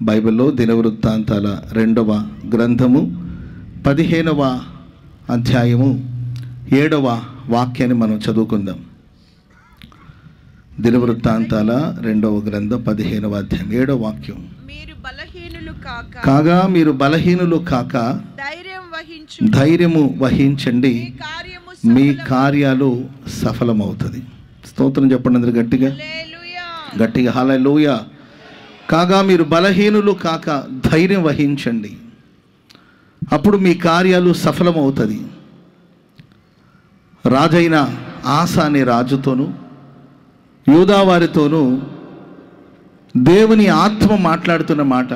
బైబిల్లో దినవృత్తాంతాల 2వ గ్రంథము 15వ అధ్యాయము 7వ వాక్యాన్ని మనం చదువుకుందాం. దినవృత్తాంతాల 2వ గ్రంథం 15వ అధ్యాయం 7వ వాక్యం. కాగా మీరు బలహీనులు కాక ధైర్యము వహించండి, మీ కార్యాలు సఫలమవుతుంది. స్తోత్రం చెప్పండి అందరు గట్టిగా గట్టిగా హల్లెలూయా. కాగా మీరు బలహీనులు కాక ధైర్యం వహించండి, అప్పుడు మీ కార్యాలు సఫలమవుతుంది. రాజైన ఆసా అనే రాజుతోనూ యూదా వారితోనూ దేవుని ఆత్మ మాట్లాడుతున్న మాట,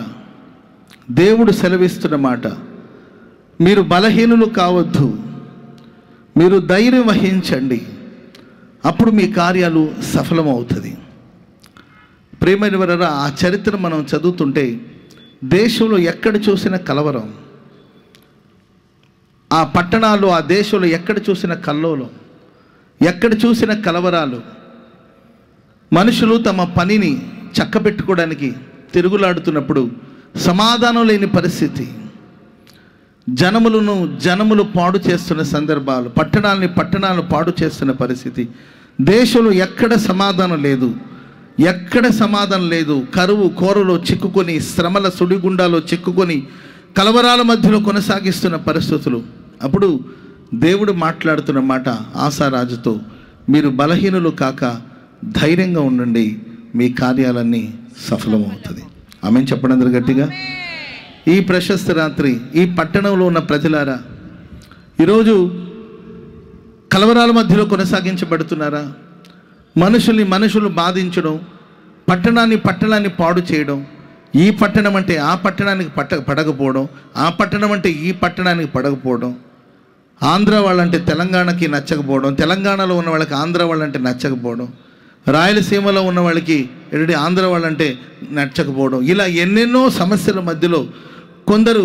దేవుడు సెలవిస్తున్న మాట, మీరు బలహీనులు కావద్దు, మీరు ధైర్యం వహించండి, అప్పుడు మీ కార్యాలు సఫలమవుతుంది. ప్రియమైన వారా, ఆ చరిత్ర మనం చదువుతుంటే దేశంలో ఎక్కడ చూసిన కలవరం, ఆ పట్టణాలు ఆ దేశంలో ఎక్కడ చూసిన కల్లోలం, ఎక్కడ చూసిన కలవరాలు, మనుషులు తమ పనిని చక్కబెట్టుకోవడానికి తిరుగులాడుతున్నప్పుడు సమాధానం లేని పరిస్థితి, జనములు పాడు చేస్తున్న సందర్భాలు, పట్టణాలను పాడు చేస్తున్న పరిస్థితి, దేశంలో ఎక్కడ సమాధానం లేదు, ఎక్కడ సమాధానం లేదు. కరువు కోరలో చిక్కుకొని, శ్రమల సుడిగుండాలో చిక్కుకొని, కలవరాల మధ్యలో కొనసాగిస్తున్న పరిస్థితులు. అప్పుడు దేవుడు మాట్లాడుతున్న మాట ఆసారాజుతో, మీరు బలహీనులు కాక ధైర్యంగా ఉండండి, మీ కార్యాలన్నీ సఫలమవుతుంది. ఆమేన్ చెప్పండి అందరు గట్టిగా. ఈ ప్రశస్త రాత్రి ఈ పట్టణంలో ఉన్న ప్రజలారా, ఈరోజు కలవరాల మధ్యలో కొనసాగించబడుతున్నారా? మనుషులు బాధించడం, పట్టణాన్ని పాడు చేయడం, ఈ పట్టణం అంటే ఆ పట్టణానికి పడకపోవడం, ఆ పట్టణం అంటే ఈ పట్టణానికి పడకపోవడం, ఆంధ్ర వాళ్ళంటే తెలంగాణకి నచ్చకపోవడం, తెలంగాణలో ఉన్న వాళ్ళకి ఆంధ్ర వాళ్ళంటే నచ్చకపోవడం, రాయలసీమలో ఉన్న వాళ్ళకి ఆంధ్ర వాళ్ళంటే నచ్చకపోవడం, ఇలా ఎన్నెన్నో సమస్యల మధ్యలో కొందరు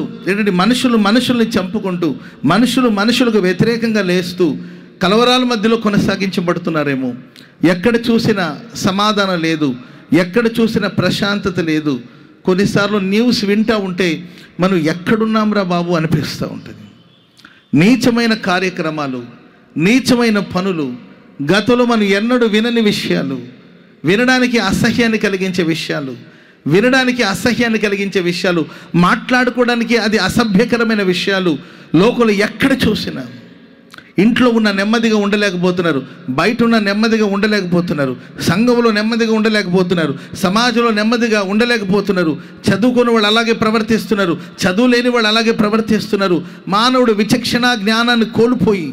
మనుషుల్ని చంపుకుంటూ, మనుషులకు వ్యతిరేకంగా లేస్తూ కలవరాల మధ్యలో కొనసాగించబడుతున్నారేమో. ఎక్కడ చూసినా సమాధానం లేదు, ఎక్కడ చూసినా ప్రశాంతత లేదు. కొన్నిసార్లు న్యూస్ వింటూ ఉంటే మనం ఎక్కడున్నాంరా బాబు అనిపిస్తూ ఉంటుంది. నీచమైన కార్యక్రమాలు, నీచమైన పనులు, గతంలో మనం ఎన్నడూ వినని విషయాలు, వినడానికి అసహ్యాన్ని కలిగించే విషయాలు, మాట్లాడుకోవడానికి అది అసభ్యకరమైన విషయాలు లోకంలో ఎక్కడ చూసినా. ఇంట్లో ఉన్న నెమ్మదిగా ఉండలేకపోతున్నారు, బయట ఉన్న నెమ్మదిగా ఉండలేకపోతున్నారు, సంఘంలో నెమ్మదిగా ఉండలేకపోతున్నారు, సమాజంలో నెమ్మదిగా ఉండలేకపోతున్నారు. చదువుకున్న వాళ్ళు అలాగే ప్రవర్తిస్తున్నారు, చదువు లేని వాళ్ళు అలాగే ప్రవర్తిస్తున్నారు. మానవుడు విచక్షణ జ్ఞానాన్ని కోల్పోయి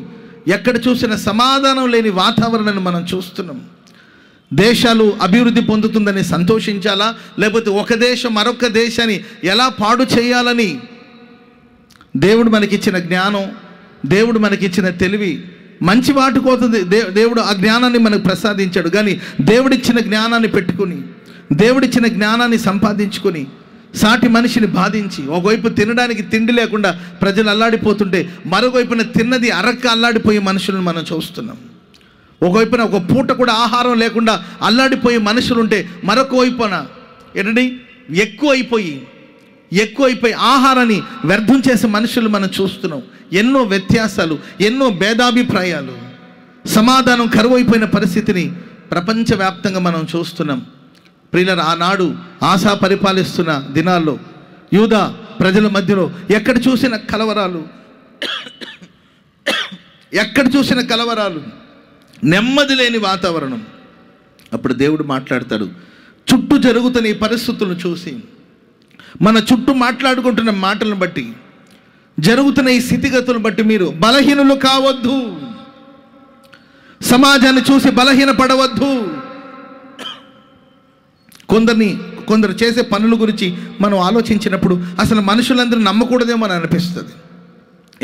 ఎక్కడ చూసిన సమాధానం లేని వాతావరణాన్ని మనం చూస్తున్నాం. దేశాలు అభివృద్ధి పొందుతుందని సంతోషించాలా, లేకపోతే ఒక దేశం మరొక దేశాన్ని ఎలా పాడు చేయాలని? దేవుడు మనకిచ్చిన జ్ఞానం, దేవుడు మనకిచ్చిన తెలివి మంచి వాటి కోసం దేవుడు ఆ జ్ఞానాన్ని మనకు ప్రసాదించాడు. కానీ దేవుడిచ్చిన జ్ఞానాన్ని పెట్టుకుని, దేవుడిచ్చిన జ్ఞానాన్ని సంపాదించుకొని సాటి మనిషిని బాధించి, ఒకవైపు తినడానికి తిండి లేకుండా ప్రజలు అల్లాడిపోతుంటే, మరోవైపున తిన్నది అరక్క అల్లాడిపోయే మనుషులను మనం చూస్తున్నాం. ఒకవైపున ఒక పూట కూడా ఆహారం లేకుండా అల్లాడిపోయే మనుషులుంటే, మరొక వైపున ఎక్కువైపోయి ఆహారాన్ని వ్యర్థం చేసే మనుషులు మనం చూస్తున్నాం. ఎన్నో వ్యత్యాసాలు, ఎన్నో భేదాభిప్రాయాలు, సమాధానం కరువైపోయిన పరిస్థితిని ప్రపంచవ్యాప్తంగా మనం చూస్తున్నాం. ప్రియులారా, ఆనాడు ఆసా పరిపాలిస్తున్న దినాల్లో యూదా ప్రజల మధ్యలో ఎక్కడ చూసిన కలవరాలు, నెమ్మది లేని వాతావరణం. అప్పుడు దేవుడు మాట్లాడతాడు, చుట్టూ జరుగుతున్న ఈ పరిస్థితులను చూసి, మన చుట్టూ మాట్లాడుకుంటున్న మాటలను బట్టి, జరుగుతున్న ఈ స్థితిగతులను బట్టి మీరు బలహీనులు కావద్దు, సమాజాన్ని చూసి బలహీనపడవద్దు. కొందరు చేసే పనుల గురించి మనం ఆలోచించినప్పుడు అసలు మనుషులందరూ నమ్మకూడదేమో అని అనిపిస్తుంది.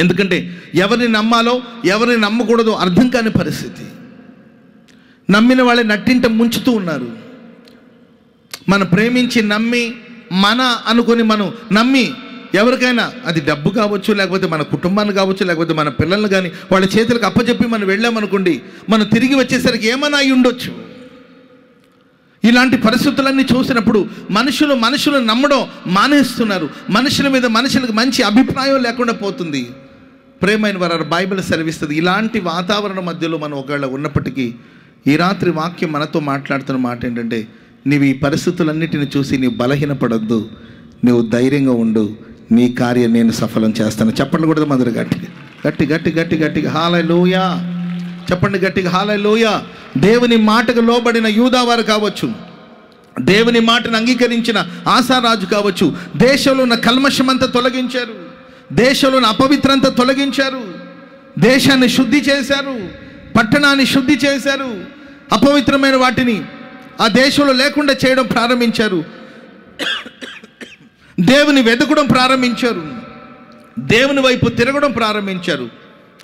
ఎందుకంటే ఎవరిని నమ్మాలో ఎవరిని నమ్మకూడదో అర్థం కాని పరిస్థితి. నమ్మిన వాళ్ళే నట్టింట ముంచుతూ ఉన్నారు. మనం ప్రేమించి నమ్మి మన అనుకొని మనం నమ్మి ఎవరికైనా, అది డబ్బు కావచ్చు, లేకపోతే మన కుటుంబాన్ని కావచ్చు, లేకపోతే మన పిల్లల్ని కానీ వాళ్ళ చేతులకు అప్పచెప్పి మనం వెళ్ళామనుకోండి, మనం తిరిగి వచ్చేసరికి ఏమన్నా అయి ఉండొచ్చు. ఇలాంటి పరిస్థితులన్నీ చూసినప్పుడు మనుషులు నమ్మడం మానేస్తున్నారు. మనుషుల మీద మనుషులకు మంచి అభిప్రాయం లేకుండా పోతుంది. ప్రేమైన వారు, బైబిల్ సెలవిస్తుంది ఇలాంటి వాతావరణం మధ్యలో మనం ఒకవేళ ఉన్నప్పటికీ ఈ రాత్రి వాక్యం మనతో మాట్లాడుతున్న మాట ఏంటంటే, నీవు ఈ పరిస్థితులన్నిటిని చూసి నీవు బలహీనపడొద్దు, నువ్వు ధైర్యంగా ఉండు, నీ కార్యం నేను సఫలం చేస్తాను. చెప్పండి కూడా మొదలు గట్టిగా హల్లెలూయా చెప్పండి, గట్టిగా హల్లెలూయా. దేవుని మాటకు లోబడిన యూదావారు కావచ్చు, దేవుని మాటను అంగీకరించిన ఆశారాజు కావచ్చు, దేశంలో ఉన్న కల్మషమంతా తొలగించారు, దేశంలో ఉన్న అపవిత్రంతా తొలగించారు, దేశాన్ని శుద్ధి చేశారు, పట్టణాన్ని శుద్ధి చేశారు, అపవిత్రమైన వాటిని ఆ దేశంలో లేకుండా చేయడం ప్రారంభించారు, దేవుని వెతకడం ప్రారంభించారు, దేవుని వైపు తిరగడం ప్రారంభించారు.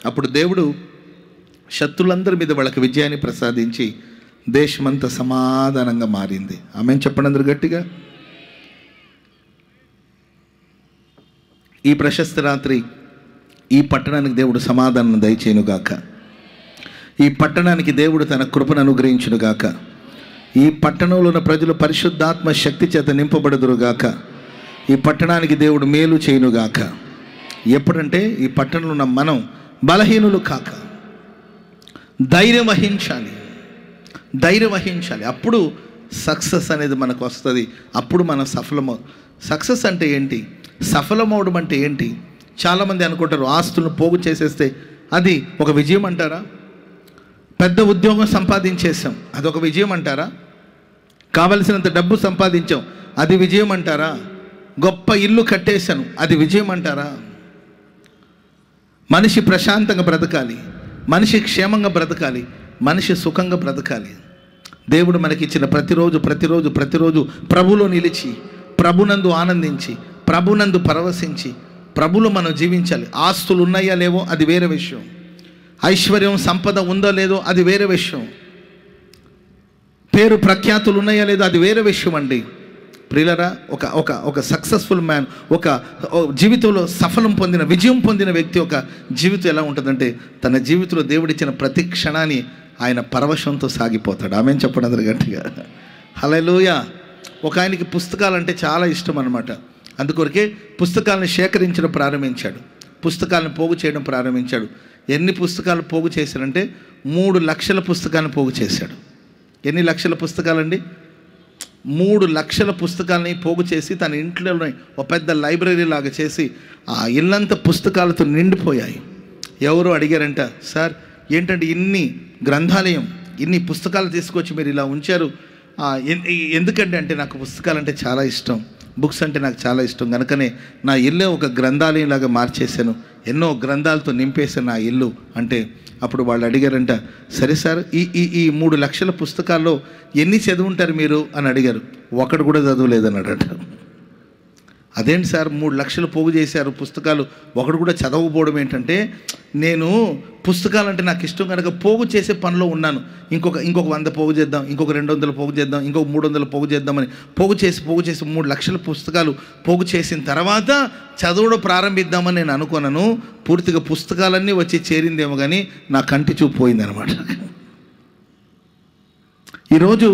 అప్పుడు దేవుడు శత్రులందరి మీద వాళ్ళకి విజయాన్ని ప్రసాదించి దేశమంతా సమాధానంగా మారింది. ఆమేన్ చెప్పండి అందరూ గట్టిగా. ఈ ప్రశస్త రాత్రి ఈ పట్టణానికి దేవుడు సమాధానం దయచేయునుగాక. ఈ పట్టణానికి దేవుడు తన కృపను అనుగ్రహించునుగాక. ఈ పట్టణంలో ఉన్న ప్రజలు పరిశుద్ధాత్మ శక్తి చేత నింపబడుదురుగాక. ఈ పట్టణానికి దేవుడు మేలు చేయునుగాక. ఎప్పుడంటే ఈ పట్టణంలో ఉన్న మనం బలహీనులు కాక ధైర్యం వహించాలి. అప్పుడు సక్సెస్ అనేది మనకు వస్తుంది. అప్పుడు మనం సక్సెస్ అంటే ఏంటి, సఫలమవడం అంటే ఏంటి? చాలామంది అనుకుంటారు ఆస్తులను పోగు చేసేస్తే అది ఒక విజయం అంటారా? పెద్ద ఉద్యోగం సంపాదించేసాం, అదొక విజయం అంటారా? కావలసినంత డబ్బు సంపాదించాం, అది విజయం అంటారా? గొప్ప ఇల్లు కట్టేశాను, అది విజయం అంటారా? మనిషి ప్రశాంతంగా బ్రతకాలి, మనిషి క్షేమంగా బ్రతకాలి, మనిషి సుఖంగా బ్రతకాలి. దేవుడు మనకిచ్చిన ప్రతిరోజు ప్రభులో నిలిచి, ప్రభునందు ఆనందించి, ప్రభునందు పరవశించి, ప్రభులో మనం జీవించాలి. ఆస్తులు ఉన్నాయా లేవో అది వేరే విషయం, ఐశ్వర్యం సంపద ఉందో లేదో అది వేరే విషయం, పేరు ప్రఖ్యాతులు ఉన్నాయా లేదో అది వేరే విషయం అండి. ప్రియులరా, ఒక సక్సెస్ఫుల్ మ్యాన్, ఒక జీవితంలో విజయం పొందిన వ్యక్తి ఒక జీవితం ఎలా ఉంటుందంటే, తన జీవితంలో దేవుడిచ్చిన ప్రతి క్షణాన్ని ఆయన పరవశంతో సాగిపోతాడు. ఆమేన్ చెప్పండి అందరూ గట్టిగా. హల్లెలూయా. ఒక ఆయనకి పుస్తకాలంటే చాలా ఇష్టం అన్నమాట. అందుకొరకే పుస్తకాలను సేకరించడం ప్రారంభించాడు, పుస్తకాలను పోగు చేయడం ప్రారంభించాడు. ఎన్ని పుస్తకాలు పోగు చేశాడంటే 3 లక్షల పుస్తకాలను పోగు చేశాడు. ఎన్ని లక్షల పుస్తకాలండి? 3 లక్షల పుస్తకాలని పోగు చేసి తన ఇంట్లోనే ఒక పెద్ద లైబ్రరీ లాగా చేసి ఆ ఇల్లంతా పుస్తకాలతో నిండిపోయాయి. ఎవరో అడిగారంట, సార్ ఏంటంటే ఇన్ని గ్రంథాలయం, ఇన్ని పుస్తకాలు తీసుకొచ్చి మీరు ఇలా ఉంచారు, ఎందుకంటే అంటే నాకు పుస్తకాలంటే చాలా ఇష్టం, బుక్స్ అంటే నాకు చాలా ఇష్టం, కనుకనే నా ఇల్లే ఒక గ్రంథాలయం లాగా మార్చేశాను, ఎన్నో గ్రంథాలతో నింపేశాను నా ఇల్లు అంటే. అప్పుడు వాళ్ళు అడిగారంట, సరే సార్ ఈ 3 లక్షల పుస్తకాల్లో ఎన్ని చదువుంటారు మీరు అని అడిగారు. ఒకటి కూడా చదవలేదన్నాడట. అదేంటి సార్ 3 లక్షలు పోగు చేశారు పుస్తకాలు, ఒకటి కూడా చదవకపోవడం ఏంటంటే, నేను పుస్తకాలంటే నాకు ఇష్టం కనుక పోగు చేసే పనిలో ఉన్నాను. ఇంకొక 100 పోగు చేద్దాం, ఇంకొక 200 పోగు చేద్దాం, ఇంకొక 300 పోగు చేద్దామని పోగు చేసి 3 లక్షల పుస్తకాలు పోగు చేసిన తర్వాత చదవడం ప్రారంభిద్దామని నేను అనుకున్నాను. పూర్తిగా పుస్తకాలన్నీ వచ్చి చేరిందేమో కానీ నా కంటి చూపు పోయిందనమాట. ఈరోజు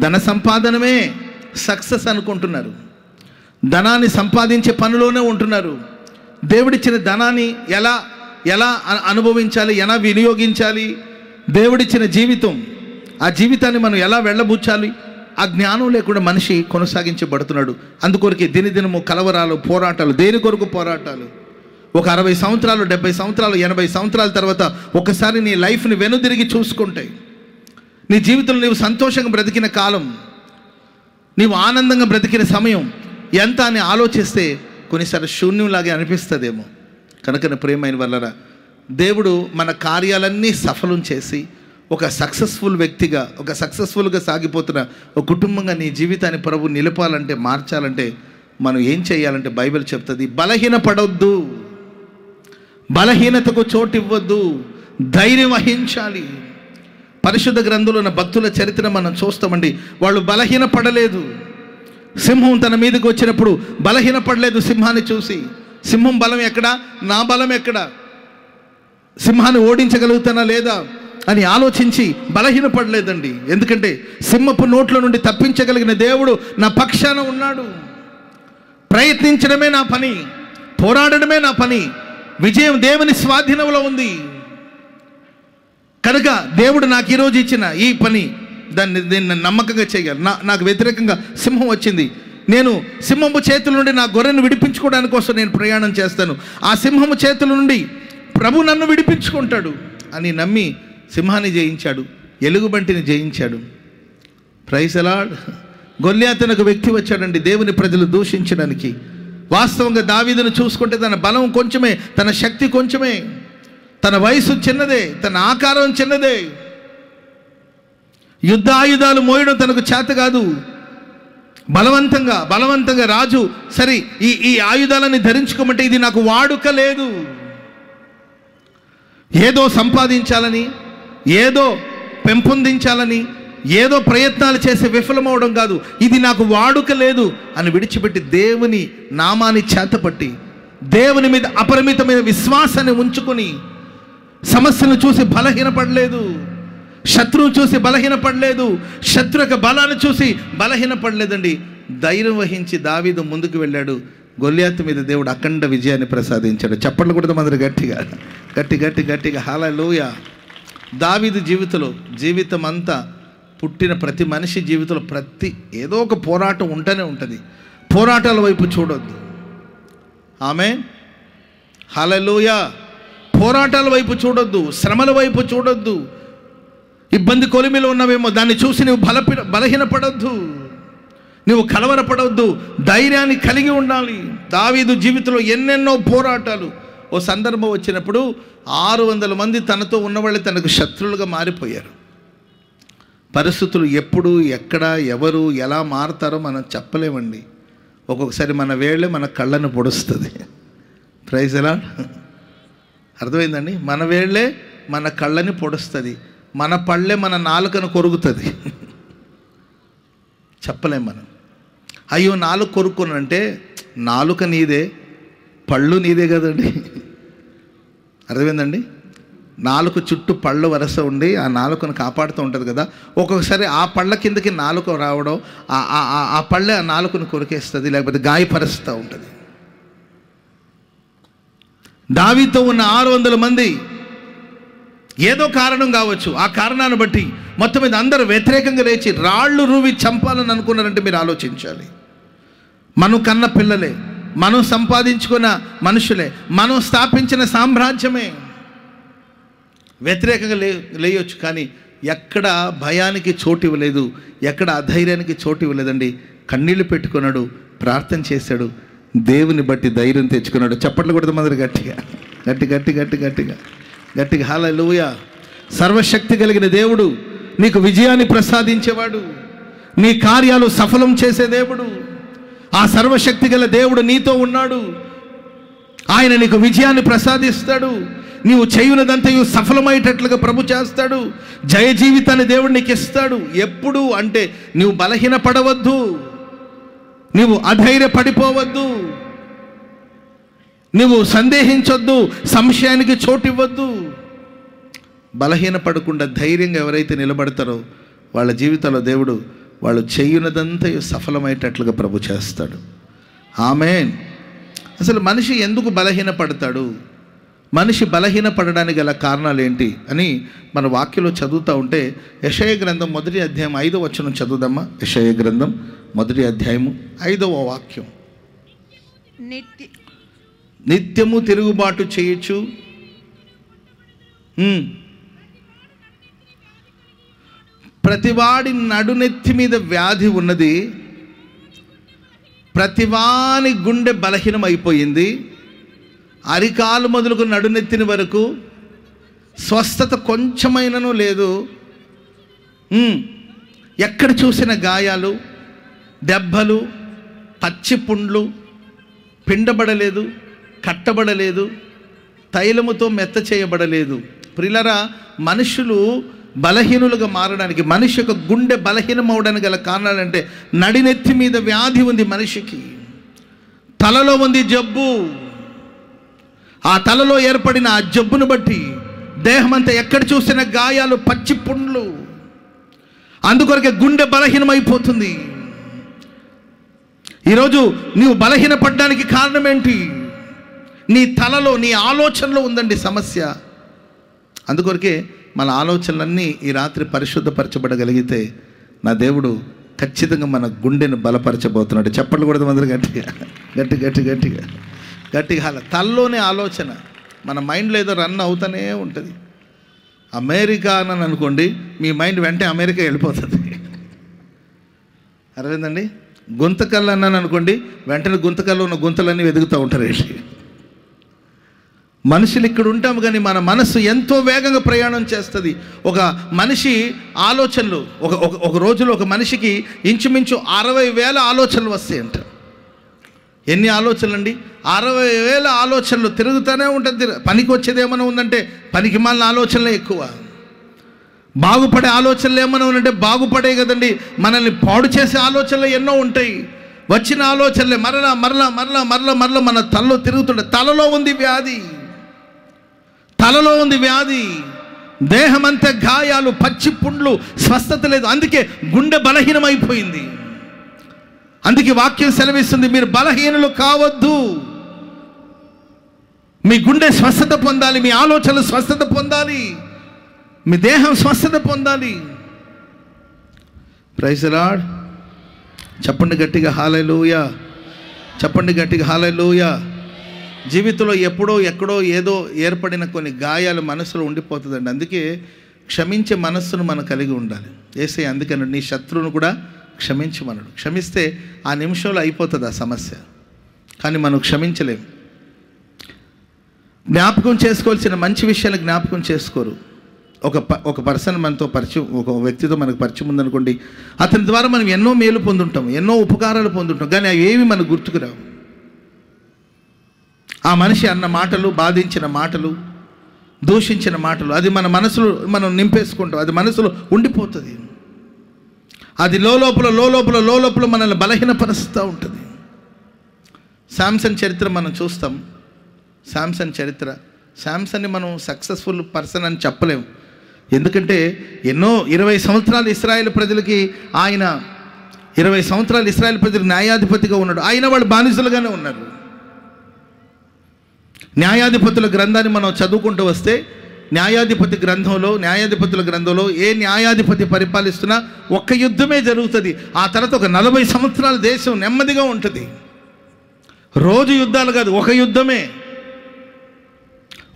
ధన సంపాదనమే సక్సెస్ అనుకుంటున్నారు, ధనాన్ని సంపాదించే పనిలోనే ఉంటున్నారు. దేవుడిచ్చిన ధనాన్ని ఎలా అనుభవించాలి, ఎలా వినియోగించాలి, దేవుడిచ్చిన జీవితం, ఆ జీవితాన్ని మనం ఎలా వెళ్ళబుచ్చాలి, ఆ జ్ఞానం లేకుండా మనిషి కొనసాగించబడుతున్నాడు. అందుకొరకే దినదినము కలవరాలు, పోరాటాలు. దేని కొరకు పోరాటాలు? ఒక 60 సంవత్సరాలు, 70 సంవత్సరాలు, 80 సంవత్సరాల తర్వాత ఒకసారి నీ లైఫ్ని వెనుదిరిగి చూసుకుంటే, నీ జీవితంలో నీవు సంతోషంగా బ్రతికిన కాలం, నీవు ఆనందంగా బ్రతికిన సమయం ఎంత అని ఆలోచిస్తే కొన్నిసార్లు శూన్యంలాగే అనిపిస్తుందేమో. కనుక ప్రియమైన వాళ్ళరా, దేవుడు మన కార్యాలన్నీ సఫలం చేసి ఒక సక్సెస్ఫుల్ వ్యక్తిగా, ఒక సక్సెస్ఫుల్గా సాగిపోతున్న ఒక కుటుంబంగా నీ జీవితాన్ని ప్రభు నిలపాలంటే, మార్చాలంటే మనం ఏం చేయాలంటే బైబిల్ చెప్తుంది, బలహీనపడొద్దు, బలహీనతకు చోటు ఇవ్వద్దు, ధైర్యం వహించాలి. పరిశుద్ధ గ్రంథంలో ఉన్న భక్తుల చరిత్ర మనం చూస్తామండి. వాళ్ళు బలహీనపడలేదు. సింహం తన మీదకి వచ్చినప్పుడు బలహీనపడలేదు. సింహాన్ని చూసి, సింహం బలం ఎక్కడా, నా బలం ఎక్కడా, సింహాన్ని ఓడించగలుగుతానా లేదా, అని ఆలోచించి బలహీనపడలేదండి. ఎందుకంటే సింహపు నోట్ల నుండి తప్పించగలిగిన దేవుడు నా పక్షాన ఉన్నాడు. ప్రయత్నించడమే నా పని, పోరాడడమే నా పని, విజయం దేవుని స్వాధీనంలో ఉంది. కనుక దేవుడు నాకు ఈరోజు ఇచ్చిన ఈ పని, దీన్ని నమ్మకంగా చేయాలి. నాకు వ్యతిరేకంగా సింహం వచ్చింది, నేను సింహము చేతుల నుండి నా గొర్రెను విడిపించుకోవడానికి కోసం నేను ప్రయాణం చేస్తాను. ఆ సింహము చేతుల నుండి ప్రభు నన్ను విడిపించుకుంటాడు అని నమ్మి సింహాన్ని జయించాడు, ఎలుగుబంటిని జయించాడు. Praise the lord. గొల్యాతు అనే ఒక వ్యక్తి వచ్చాడండి దేవుని ప్రజలు దూషించడానికి. వాస్తవంగా దావీదును చూసుకుంటే తన బలం కొంచెమే, తన శక్తి కొంచెమే, తన వయసు చిన్నదే, తన ఆకారం చిన్నదే, యుద్ధ ఆయుధాలు మోయడం తనకు చేత కాదు. బలవంతంగా రాజు సరే ఈ ఆయుధాలని ధరించుకోమంటే ఇది నాకు వాడుక లేదు, ఏదో సంపాదించాలని, ఏదో పెంపొందించాలని, ఏదో ప్రయత్నాలు చేసి విఫలమవడం కాదు, ఇది నాకు వాడుక లేదు అని విడిచిపెట్టి దేవుని నామాన్ని చేతపట్టి దేవుని మీద అపరిమితమైన విశ్వాసాన్ని ఉంచుకొని సమస్యను చూసి బలహీనపడలేదు, శత్రువు చూసి బలహీనపడలేదు, శత్రు యొక్క బలాన్ని చూసి బలహీనపడలేదండి. ధైర్యం వహించి దావీదు ముందుకు వెళ్ళాడు. గొల్యాతు మీద దేవుడు అఖండ విజయాన్ని ప్రసాదించాడు. చప్పట్లు కూడా మంది గట్టిగా హల్లెలూయా. దావీదు జీవితం అంతా పుట్టిన ప్రతి మనిషి జీవితంలో ఏదో ఒక పోరాటం ఉంటూనే ఉంటుంది. పోరాటాల వైపు చూడొద్దు. ఆమేన్, హల్లెలూయా. పోరాటాల వైపు చూడొద్దు, శ్రమల వైపు చూడొద్దు. ఇబ్బంది కొలిమిలో ఉన్నవేమో దాన్ని చూసి నువ్వు బలహీనపడొద్దు, నువ్వు కలవరపడవద్దు, ధైర్యాన్ని కలిగి ఉండాలి. దావీదు జీవితంలో ఎన్నెన్నో పోరాటాలు. ఓ సందర్భం వచ్చినప్పుడు 600 మంది తనతో ఉన్నవాళ్ళు తనకు శత్రువులుగా మారిపోయారు. పరిస్థితులు ఎప్పుడు, ఎక్కడ, ఎవరు, ఎలా మారుతారో మనం చెప్పలేమండి. ఒక్కొక్కసారి మన వేళ్ళే మన కళ్ళను పొడుస్తుంది. Praise the lord. అర్థమైందండి? మన వేళ్ళే మన కళ్ళని పొడుస్తుంది, మన పళ్ళే మన నాలుకను కొరుకుతుంది. చెప్పలేం మనం. అయ్యో నాలుక కొరుక్కునంటే నాలుక నీదే, పళ్ళు నీదే కదండి. అర్థమైందండి? నాలుక చుట్టూ పళ్ళు వరస ఉండి ఆ నాలుకను కాపాడుతూ ఉంటుంది కదా. ఒక్కొక్కసారి ఆ పళ్ళ కిందకి నాలుక రావడం, ఆ పళ్ళే ఆ నాలుకను కొరికేస్తుంది, లేకపోతే గాయపరుస్తూ ఉంటుంది. దావీదుతో ఉన్న 600 మంది ఏదో కారణం కావచ్చు, ఆ కారణాన్ని బట్టి మొత్తం మీద అందరూ వ్యతిరేకంగా లేచి రాళ్ళు రువి చంపాలని అనుకున్నారంటే మీరు ఆలోచించాలి. మనం కన్న పిల్లలే, మనం సంపాదించుకున్న మనుషులే, మనం స్థాపించిన సామ్రాజ్యమే వ్యతిరేకంగా లేయొచ్చు. కానీ ఎక్కడ భయానికి చోటు ఇవ్వలేదు, ఎక్కడ అధైర్యానికి చోటు ఇవ్వలేదండి. కన్నీళ్లు పెట్టుకున్నాడు, ప్రార్థన చేశాడు, దేవుని బట్టి ధైర్యం తెచ్చుకున్నాడు. చప్పట్లు కొడతా మంది గట్టిగా హల్లెలూయా. సర్వశక్తి కలిగిన దేవుడు నీకు విజయాన్ని ప్రసాదించేవాడు, నీ కార్యాలు సఫలం చేసే దేవుడు. ఆ సర్వశక్తి గల దేవుడు నీతో ఉన్నాడు. ఆయన నీకు విజయాన్ని ప్రసాదిస్తాడు. నీవు చేయునదంతయు సఫలమయ్యేటట్లుగా ప్రభు చేస్తాడు. జయ జీవితాన్ని దేవుడు నీకు ఇస్తాడు. ఎప్పుడు అంటే నువ్వు బలహీనపడవద్దు, నువ్వు అధైర్యపడిపోవద్దు, నువ్వు సందేహించొద్దు, సంశయానికి చోటు ఇవ్వద్దు. బలహీనపడకుండా ధైర్యంగా ఎవరైతే నిలబడతారో వాళ్ళ జీవితంలో దేవుడు వాళ్ళు చేయునదంతా సఫలమయ్యేటట్లుగా ప్రభు చేస్తాడు. ఆమేన్. అసలు మనిషి ఎందుకు బలహీనపడతాడు, మనిషి బలహీనపడడానికి గల కారణాలు ఏంటి అని మన వాక్యంలో చదువుతూ ఉంటే యెషయా గ్రంథం 1వ అధ్యాయం 5వ వచనం చదువుదామా. యెషయా గ్రంథం 1వ అధ్యాయము 5వ వాక్యం. నిత్యము తిరుగుబాటు చేయొచ్చు, ప్రతివాడి నడునెత్తి మీద వ్యాధి ఉన్నది, ప్రతివాని గుండె బలహీనం అయిపోయింది, అరికాలు మొదలుకు నడునెత్తిన వరకు స్వస్థత కొంచెమైనను లేదు. ఎక్కడ చూసిన గాయాలు, దెబ్బలు, పచ్చి పుండ్లు, పిండబడలేదు, కట్టబడలేదు, తైలముతో మెత్త చేయబడలేదు. ప్రియులారా, మనుషులు బలహీనులుగా మారడానికి, మనిషి యొక్క గుండె బలహీనం అవడానికి గల కారణాలంటే నడినెత్తి మీద వ్యాధి ఉంది మనిషికి, తలలో ఉంది జబ్బు, ఆ తలలో ఏర్పడిన ఆ జబ్బును బట్టి దేహం అంతా ఎక్కడ చూసిన గాయాలు, పచ్చి పుండ్లు. అందుకొరకే గుండె బలహీనమైపోతుంది. ఈరోజు నీవు బలహీనపడడానికి కారణం ఏంటి? నీ తలలో, నీ ఆలోచనలో ఉందండి సమస్య. అందుకొరకే మన ఆలోచనలన్నీ ఈ రాత్రి పరిశుద్ధపరచబడగలిగితే నా దేవుడు ఖచ్చితంగా మన గుండెను బలపరచబోతున్నాడు. చెప్పండి కూడా అందరూ గట్టిగా గట్టిగా గట్టిగా. తలలోనే ఆలోచన, మన మైండ్లో ఏదో రన్ అవుతూనే ఉంటుంది. అమెరికా అని అనుకోండి, మీ మైండ్ వెంటనే అమెరికా వెళ్ళిపోతుంది. అర్థమైందండి? గుంతకల్లు అన్నాను అనుకోండి, వెంటనే గుంతకల్లో ఉన్న గుంతలన్నీ వెతుకుతూ ఉంటారు. మనుషులు ఇక్కడ ఉంటాము కానీ మన మనసు ఎంతో వేగంగా ప్రయాణం చేస్తుంది. ఒక మనిషి ఆలోచనలు ఒక రోజులో ఒక మనిషికి ఇంచుమించు 60,000 ఆలోచనలు వస్తాయంట. ఎన్ని ఆలోచనలు అండి? 60,000 ఆలోచనలు తిరుగుతూనే ఉంటుంది. పనికి వచ్చేది ఏమైనా ఉందంటే పనికి మాలిన ఆలోచనలే ఎక్కువ. బాగుపడే ఆలోచనలు ఏమైనా ఉందంటే బాగుపడే కదండి. మనల్ని పాడు చేసే ఆలోచనలు ఎన్నో ఉంటాయి. వచ్చిన ఆలోచనలే మరలా మరలా మరలా మరలా మరలా మన తలలో తిరుగుతుండే. తలలో ఉంది వ్యాధి, తలలో ఉంది వ్యాధి. దేహమంతా గాయాలు, పచ్చి పుండ్లు, స్వస్థత లేదు. అందుకే గుండె బలహీనమైపోయింది. అందుకే వాక్యం సెలవిస్తుంది, మీరు బలహీనులు కావద్దు. మీ గుండె స్వస్థత పొందాలి, మీ ఆలోచనలు స్వస్థత పొందాలి, మీ దేహం స్వస్థత పొందాలి. Praise the lord. చెప్పండి గట్టిగా హల్లెలూయా. చెప్పండి గట్టిగా హల్లెలూయా. జీవితంలో ఎప్పుడో ఎక్కడో ఏదో ఏర్పడిన కొన్ని గాయాలు మనసులో ఉండిపోతుందండి. అందుకే క్షమించే మనస్సును మనం కలిగి ఉండాలి. యేసయ్య అందుకన్నాడు, నీ శత్రువును కూడా క్షమించమన్నాడు. క్షమిస్తే ఆ నిమిషంలో అయిపోతుంది ఆ సమస్య. కానీ మనం క్షమించలేం. జ్ఞాపకం చేసుకోవాల్సిన మంచి విషయాలు జ్ఞాపకం చేసుకోరు. ఒక పర్సన్ మనతో పరిచయం, ఒక వ్యక్తితో మనకు పరిచయం ఉందనుకోండి, అతని ద్వారా మనం ఎన్నో మేలు పొందుంటాం, ఎన్నో ఉపకారాలు పొందుంటాం. కానీ అవి ఏవి మనకు గుర్తుకురావు. ఆ మనిషి అన్న మాటలు, బాధించిన మాటలు, దూషించిన మాటలు, అది మన మనసులో మనం నింపేసుకుంటాం. అది మనసులో ఉండిపోతుంది. అది లోలోపల మనల్ని బలహీనపరుస్తూ ఉంటుంది. శాంసన్ చరిత్ర మనం చూస్తాం. శాంసన్ చరిత్ర, శాంసన్ని మనం సక్సెస్ఫుల్ పర్సన్ అని చెప్పలేము. ఎందుకంటే 20 సంవత్సరాలు ఇశ్రాయేల్ ప్రజలకి ఆయన 20 సంవత్సరాలు ఇశ్రాయేల్ ప్రజలకు న్యాయాధిపతిగా ఉన్నాడు. ఆయన వాళ్ళు బానిసలుగానే ఉన్నారు. న్యాయాధిపతుల గ్రంథాన్ని మనం చదువుకుంటూ వస్తే న్యాయాధిపతుల గ్రంథంలో ఏ న్యాయాధిపతి పరిపాలిస్తున్నా ఒక్క యుద్ధమే జరుగుతుంది. ఆ తర్వాత ఒక 40 సంవత్సరాల దేశం నెమ్మదిగా ఉంటుంది. రోజు యుద్ధాలు కాదు, ఒక యుద్ధమే.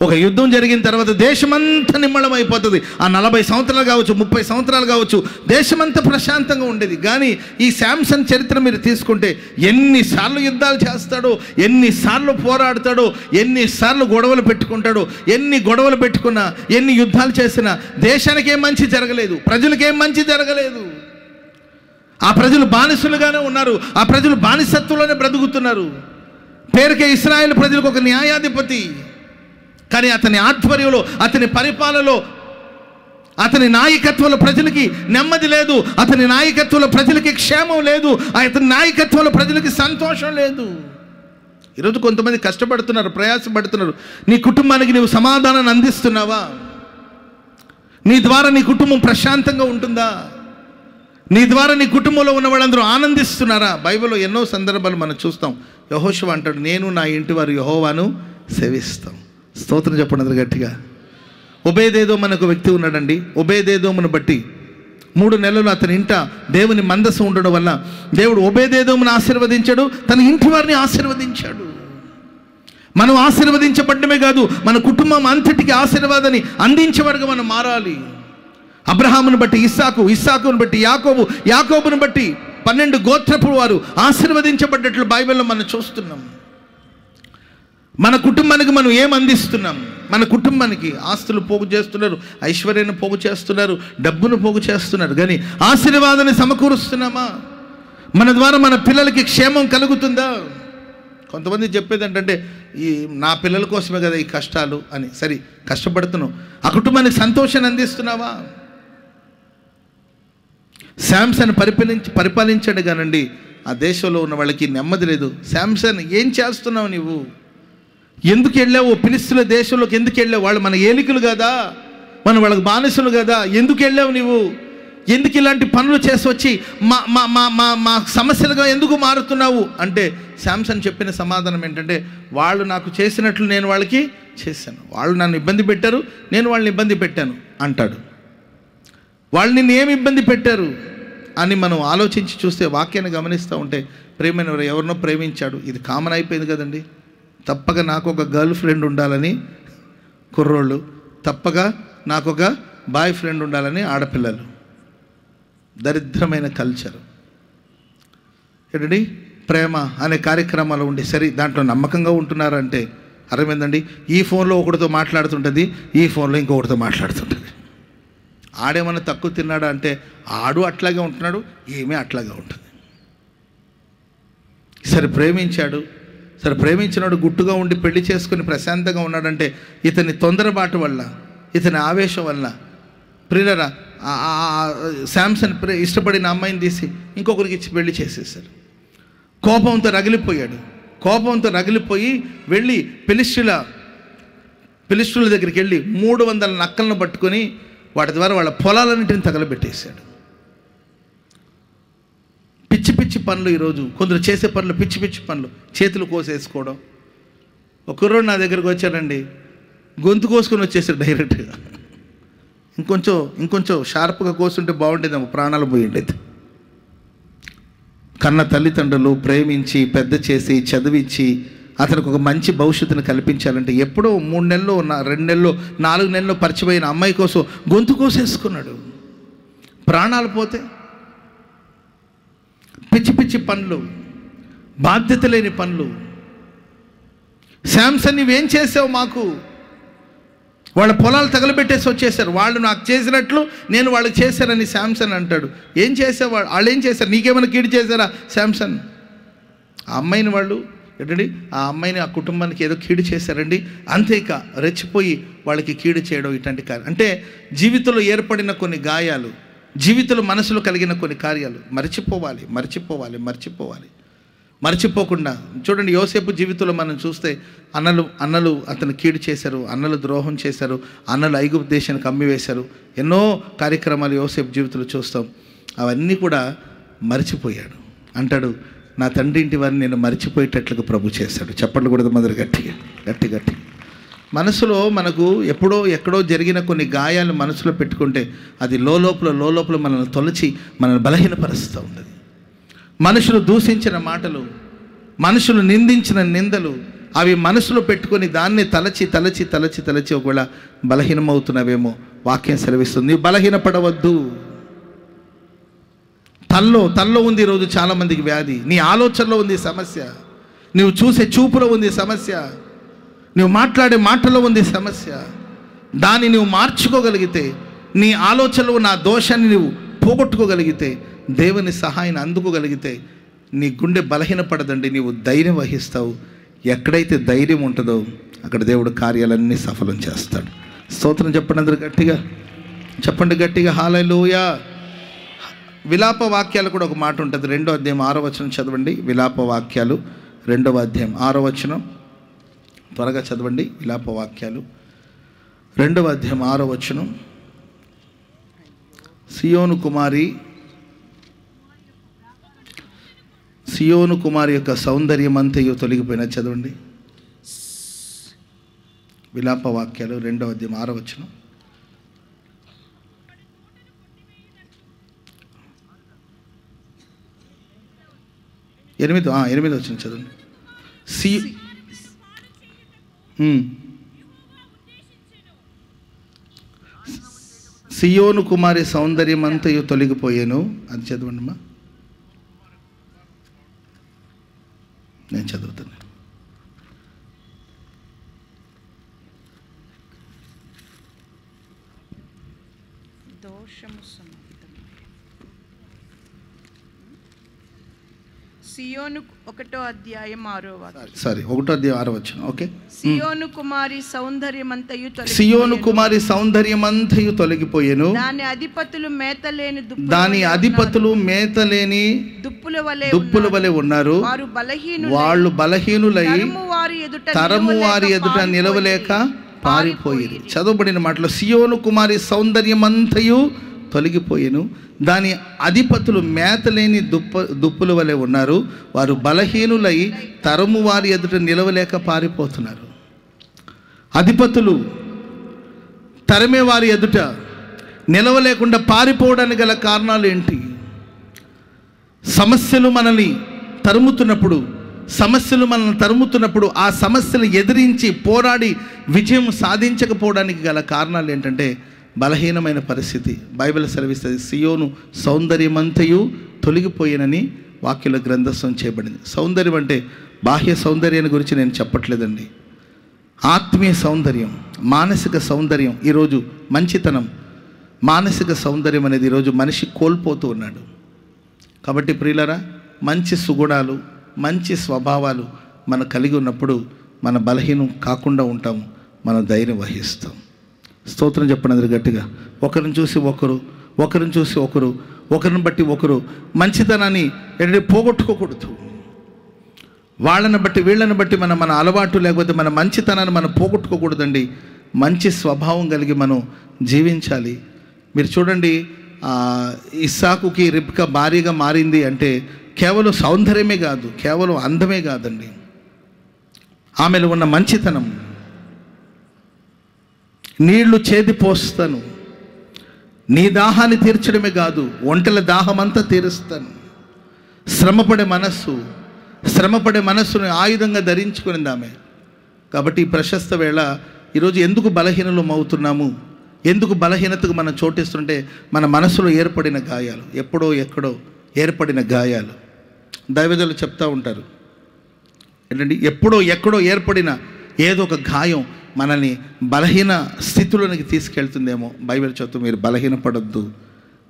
ఒక యుద్ధం జరిగిన తర్వాత దేశమంతా నిమ్మళం అయిపోతుంది. ఆ 40 సంవత్సరాలు కావచ్చు, 30 సంవత్సరాలు కావచ్చు, దేశమంతా ప్రశాంతంగా ఉండేది. కానీ ఈ శాంసన్ చరిత్ర మీరు తీసుకుంటే ఎన్నిసార్లు యుద్ధాలు చేస్తాడో, ఎన్నిసార్లు పోరాడతాడో, ఎన్నిసార్లు గొడవలు పెట్టుకుంటాడో, ఎన్ని గొడవలు పెట్టుకున్నా, ఎన్ని యుద్ధాలు చేసినా దేశానికి ఏం మంచి జరగలేదు, ప్రజలకేం మంచి జరగలేదు. ఆ ప్రజలు బానిసలుగానే ఉన్నారు. ఆ ప్రజలు బానిసత్వంలోనే బ్రతుకుతున్నారు. పేరుకే ఇశ్రాయేల్ ప్రజలకు ఒక న్యాయాధిపతి, కానీ అతని ఆధ్వర్యంలో, అతని పరిపాలనలో, అతని నాయకత్వంలో ప్రజలకి నెమ్మది లేదు. అతని నాయకత్వంలో ప్రజలకి క్షేమం లేదు. అతని నాయకత్వంలో ప్రజలకి సంతోషం లేదు. ఈరోజు కొంతమంది కష్టపడుతున్నారు, ప్రయాసపడుతున్నారు. నీ కుటుంబానికి నీవు సమాధానాన్ని అందిస్తున్నావా? నీ ద్వారా నీ కుటుంబం ప్రశాంతంగా ఉంటుందా? నీ ద్వారా నీ కుటుంబంలో ఉన్న వాళ్ళందరూ ఆనందిస్తున్నారా? బైబిల్లో ఎన్నో సందర్భాలు మనం చూస్తాం. యెహోషువ అంటాడు, నేను నా ఇంటి వారు యెహోవాను సేవిస్తాం. స్తోత్రం చెప్పండి అందరూ గట్టిగా. ఒబేదేదోము అనే ఒక వ్యక్తి ఉన్నాడండి. ఒబేదేదోమును బట్టి 3 నెలలు అతని ఇంట దేవుని మందసం ఉండడం వల్ల దేవుడు ఒబేదేదోమును ఆశీర్వదించాడు, తన ఇంటి వారిని ఆశీర్వదించాడు. మనం ఆశీర్వదించబడ్డమే కాదు, మన కుటుంబం అంతటికి ఆశీర్వాదాన్ని అందించేవారుగా మనం మారాలి. అబ్రహామును బట్టి ఇస్సాకు, ఇస్సాకును బట్టి యాకోబు, యాకోబును బట్టి 12 గోత్రపు వారు ఆశీర్వదించబడ్డట్లు బైబిల్లో మనం చూస్తున్నాం. మన కుటుంబానికి మనం ఏం అందిస్తున్నాం? మన కుటుంబానికి ఆస్తులు పోగు చేస్తున్నారు, ఐశ్వర్యాన్ని పోగు చేస్తున్నారు, డబ్బును పోగు చేస్తున్నారు, కానీ ఆశీర్వాదాన్ని సమకూరుస్తున్నామా? మన ద్వారా మన పిల్లలకి క్షేమం కలుగుతుందా? కొంతమంది చెప్పేది ఏంటంటే, నా పిల్లల కోసమే కదా ఈ కష్టాలు అని. సరే, కష్టపడుతున్నావు, ఆ కుటుంబానికి సంతోషాన్ని అందిస్తున్నావా? శాంసన్ పరిపాలించాడు కానండి, ఆ దేశంలో ఉన్న వాళ్ళకి నెమ్మది లేదు. శాంసన్, ఏం చేస్తున్నావు నీవు? ఎందుకు వెళ్ళావు? ఫిలిష్తీయుల దేశంలోకి ఎందుకు వెళ్ళావు? వాళ్ళు మన ఏలికలు కదా, మనం వాళ్ళకి బానిసలు కదా, ఎందుకు వెళ్ళావు నీవు? ఎందుకు ఇలాంటి పనులు చేసి వచ్చి మా మా మా మా మా సమస్యలుగా ఎందుకు మారుతున్నావు అంటే శాంసన్ చెప్పిన సమాధానం ఏంటంటే, వాళ్ళు నాకు చేసినట్లు నేను వాళ్ళకి చేశాను. వాళ్ళు నన్ను ఇబ్బంది పెట్టారు, నేను వాళ్ళని ఇబ్బంది పెట్టాను అంటాడు. వాళ్ళు నిన్ను ఏమి ఇబ్బంది పెట్టారు అని మనం ఆలోచించి చూస్తే, వాక్యాన్ని గమనిస్తూ ఉంటే, ప్రేమైన ఎవరినో ప్రేమించాడు, ఇది కామన్ అయిపోయింది కదండి. తప్పక నాకు ఒక గర్ల్ ఫ్రెండ్ ఉండాలని కుర్రోళ్ళు, తప్పక నాకు ఒక బాయ్ ఫ్రెండ్ ఉండాలని ఆడపిల్లలు. దరిద్రమైన కల్చర్ ఏంటండి? ప్రేమ అనే కార్యక్రమాలు ఉండి సరే దాంట్లో నమ్మకంగా ఉంటున్నారంటే అర్థమైందండి. ఈ ఫోన్లో ఒకటితో మాట్లాడుతుంటుంది, ఈ ఫోన్లో ఇంకొకటితో మాట్లాడుతుంటుంది. ఆడేమన్నా తక్కువ తిన్నాడా అంటే ఆడు అట్లాగే ఉంటున్నాడు, ఏమీ అట్లాగే ఉంటుంది. సరే ప్రేమించాడు, సరే ప్రేమించినాడు గుట్టుగా ఉండి పెళ్లి చేసుకుని ప్రశాంతంగా ఉన్నాడంటే ఇతని తొందరపాటు వల్ల, ఇతని ఆవేశం వల్ల ప్రియులరా శాంసన్ ఇష్టపడిన అమ్మాయిని తీసి ఇంకొకరికి ఇచ్చి పెళ్లి చేసేసారు. కోపంతో రగిలిపోయాడు. కోపంతో రగిలిపోయి వెళ్ళి ఫిలిష్తీయుల దగ్గరికి వెళ్ళి 300 నక్కలను పట్టుకొని వాటి ద్వారా వాళ్ళ పొలాలన్నింటిని తగలబెట్టేశాడు. పిచ్చి పిచ్చి పనులు ఈరోజు కొందరు చేసే పనులు, పిచ్చి పిచ్చి పనులు, చేతులు కోసేసుకోవడం. ఒకరోజు నా దగ్గరకు వచ్చాడండి, గొంతు కోసుకొని వచ్చేసాడు డైరెక్ట్గా. ఇంకొంచెం షార్ప్గా కోస్తుంటే బాగుండేదేమో, ప్రాణాలు పోయిండేది. కన్న తల్లిదండ్రులు ప్రేమించి పెద్ద చేసి చదివించి అతనికి ఒక మంచి భవిష్యత్తును కల్పించాలంటే ఎప్పుడో 3 నెలలు 2 నెలలు 4 నెలలు పరిచయమైన అమ్మాయి కోసం గొంతు కోసేసుకున్నాడు. ప్రాణాలు పోతే పిచ్చి పిచ్చి పనులు, బాధ్యత లేని పనులు. శాంసన్ నువ్వేం చేసావు మాకు? వాళ్ళ పొలాలు తగలబెట్టేసి వచ్చేసారు. వాళ్ళు నాకు చేసినట్లు నేను వాళ్ళకి చేశారని శాంసన్ అంటాడు. ఏం చేసావు? వాళ్ళు ఏం చేశారు? నీకేమైనా కీడు చేశారా శాంసన్? ఆ అమ్మాయిని వాళ్ళు ఏంటండి, ఆ అమ్మాయిని ఆ కుటుంబానికి ఏదో కీడు చేశారండి, అంతేక రెచ్చిపోయి వాళ్ళకి కీడు చేయడం ఇట్లాంటి కార్యం. అంటే జీవితంలో ఏర్పడిన కొన్ని గాయాలు, జీవితంలో మనసులో కలిగిన కొన్ని కార్యాలు మర్చిపోకుండా చూడండి. యోసేపు జీవితంలో మనం చూస్తే అన్నలు అతను కీడు చేశారు, అన్నలు ద్రోహం చేశారు, అన్నలు ఐగుప్తు దేశానికి అమ్మివేశారు. ఎన్నో కార్యక్రమాలు యోసేపు జీవితంలో చూస్తాం. అవన్నీ కూడా మర్చిపోయాడు. అంటాడు, నా తండ్రి ఇంటి వారిని నేను మర్చిపోయేటట్లుగా ప్రభు చేశాడు. చెప్పండి కూడా మొదలు గట్టి మనసులో మనకు ఎక్కడో జరిగిన కొన్ని గాయాలు మనసులో పెట్టుకుంటే అది లోలోపల మనల్ని తొలచి మనల్ని బలహీనపరుస్తూ ఉంటుంది. మనుషులు దూషించిన మాటలు, మనుషులు నిందించిన నిందలు, అవి మనసులో పెట్టుకొని దాన్ని తలచి ఒకవేళ బలహీనమవుతున్నవేమో వాక్యం సెలవిస్తుంది. నీవు బలహీనపడవద్దు. తల్లో ఉంది ఈరోజు చాలామందికి వ్యాధి. నీ ఆలోచనలో ఉంది సమస్య, నువ్వు చూసే చూపులో ఉంది సమస్య, నువ్వు మాట్లాడే మాటలో ఉంది సమస్య. దాన్ని నువ్వు మార్చుకోగలిగితే, నీ ఆలోచనలో నా దోషాన్ని నువ్వు పోగొట్టుకోగలిగితే, దేవుని సహాయాన్ని అందుకోగలిగితే నీ గుండె బలహీనపడదండి. నీవు ధైర్యం వహిస్తావు. ఎక్కడైతే ధైర్యం ఉంటుందో అక్కడ దేవుడు కార్యాలన్నీ సఫలం చేస్తాడు. స్తోత్రం చెప్పండి అందరూ గట్టిగా హల్లెలూయా. విలాప వాక్యాలు కూడా ఒక మాట ఉంటుంది. 2వ అధ్యాయం 6వ వచనం చదవండి. విలాప వాక్యాలు 2వ అధ్యాయం 6వ వచనం త్వరగా చదవండి. విలాప వాక్యాలు 2వ అధ్యాయం 6వ వచనం. సియోను కుమారి యొక్క సౌందర్యం అంతయు తొలగిపోయిన చదవండి. విలాప వాక్యాలు 2వ అధ్యాయం 6వ వచనం. 8వ వచనం చదవండి. సియోను కుమారి సౌందర్యం అంతయు తొలగిపోయాను. అది చదవండి అమ్మా, నేను చదువుతాను. సియోను 1వ అధ్యాయం 6వ వచనం. ఓకే. సియోను కుమారి సౌందర్యమంతయు తొలగిపోయెను. దాని అధిపతులు మేతలేని దుప్పుల వలె ఉన్నారు. వాళ్ళు బలహీనులై తరము వారి ఎదుట నిలవలేక పారిపోయేది. చదవబడిన మాటలో సియోను కుమారి సౌందర్యమంతయు తొలగిపోయేను, దాని అధిపతులు మేతలేని దుప్పుల వలె ఉన్నారు, వారు బలహీనులై తరము వారి ఎదుట నిలవలేక పారిపోతున్నారు. అధిపతులు తరమే వారి ఎదుట నిలవలేకుండా పారిపోవడానికి గల కారణాలు ఏంటి? సమస్యలు మనల్ని తరుముతున్నప్పుడు ఆ సమస్యలు ఎదిరించి పోరాడి విజయం సాధించకపోవడానికి గల కారణాలు ఏంటంటే బలహీనమైన పరిస్థితి. బైబిల్ సెలవిస్తుంది, సియోను సౌందర్యమంతయు తొలగిపోయినని వాక్యుల గ్రంథస్థం చేయబడింది. సౌందర్యం అంటే బాహ్య సౌందర్యాన్ని గురించి నేను చెప్పట్లేదండి. ఆత్మీయ సౌందర్యం, మానసిక సౌందర్యం, ఈరోజు మంచితనం, మానసిక సౌందర్యం అనేది ఈరోజు మనిషి కోల్పోతూ ఉన్నాడు. కాబట్టి ప్రియులారా, మంచి సుగుణాలు, మంచి స్వభావాలు మనం కలిగి ఉన్నప్పుడు మన బలహీనం కాకుండా ఉంటాము, మన ధైర్యం వహిస్తాం. స్తోత్రం చెప్పండి గట్టిగా. ఒకరిని చూసి ఒకరు, ఒకరిని బట్టి ఒకరు మంచితనాన్ని పోగొట్టుకోకూడదు. వాళ్ళని బట్టి వీళ్ళని బట్టి మన అలవాటు లేకపోతే మన మంచితనాన్ని మనం పోగొట్టుకోకూడదండి. మంచి స్వభావం కలిగి మనం జీవించాలి. మీరు చూడండి, ఇస్సాకుకి రిబ్కా భార్యగా మారింది అంటే కేవలం సౌందర్యమే కాదు, కేవలం అందమే కాదండి, ఆమెలో ఉన్న మంచితనం. నీళ్లు చేది పోస్తాను, నీ దాహాన్ని తీర్చడమే కాదు, ఒంటెల దాహమంతా తీరుస్తాను. శ్రమపడే మనస్సును ఆయుధంగా ధరించుకునింది ఆమె. కాబట్టి ఈ ప్రశస్త వేళ ఈరోజు ఎందుకు బలహీనలు అవుతున్నాము, ఎందుకు బలహీనతకు మనం చోటిస్తుంటే మన మనసులో ఏర్పడిన గాయాలు, ఎప్పుడో ఎక్కడో ఏర్పడిన గాయాలు. దైవజనులు చెప్తూ ఉంటారు ఏంటండి, ఎప్పుడో ఎక్కడో ఏర్పడిన ఏదో ఒక గాయం మనల్ని బలహీన స్థితిలోనికి తీసుకెళ్తుందేమో. బైబిల్ చెప్తూ మీరు బలహీనపడొద్దు,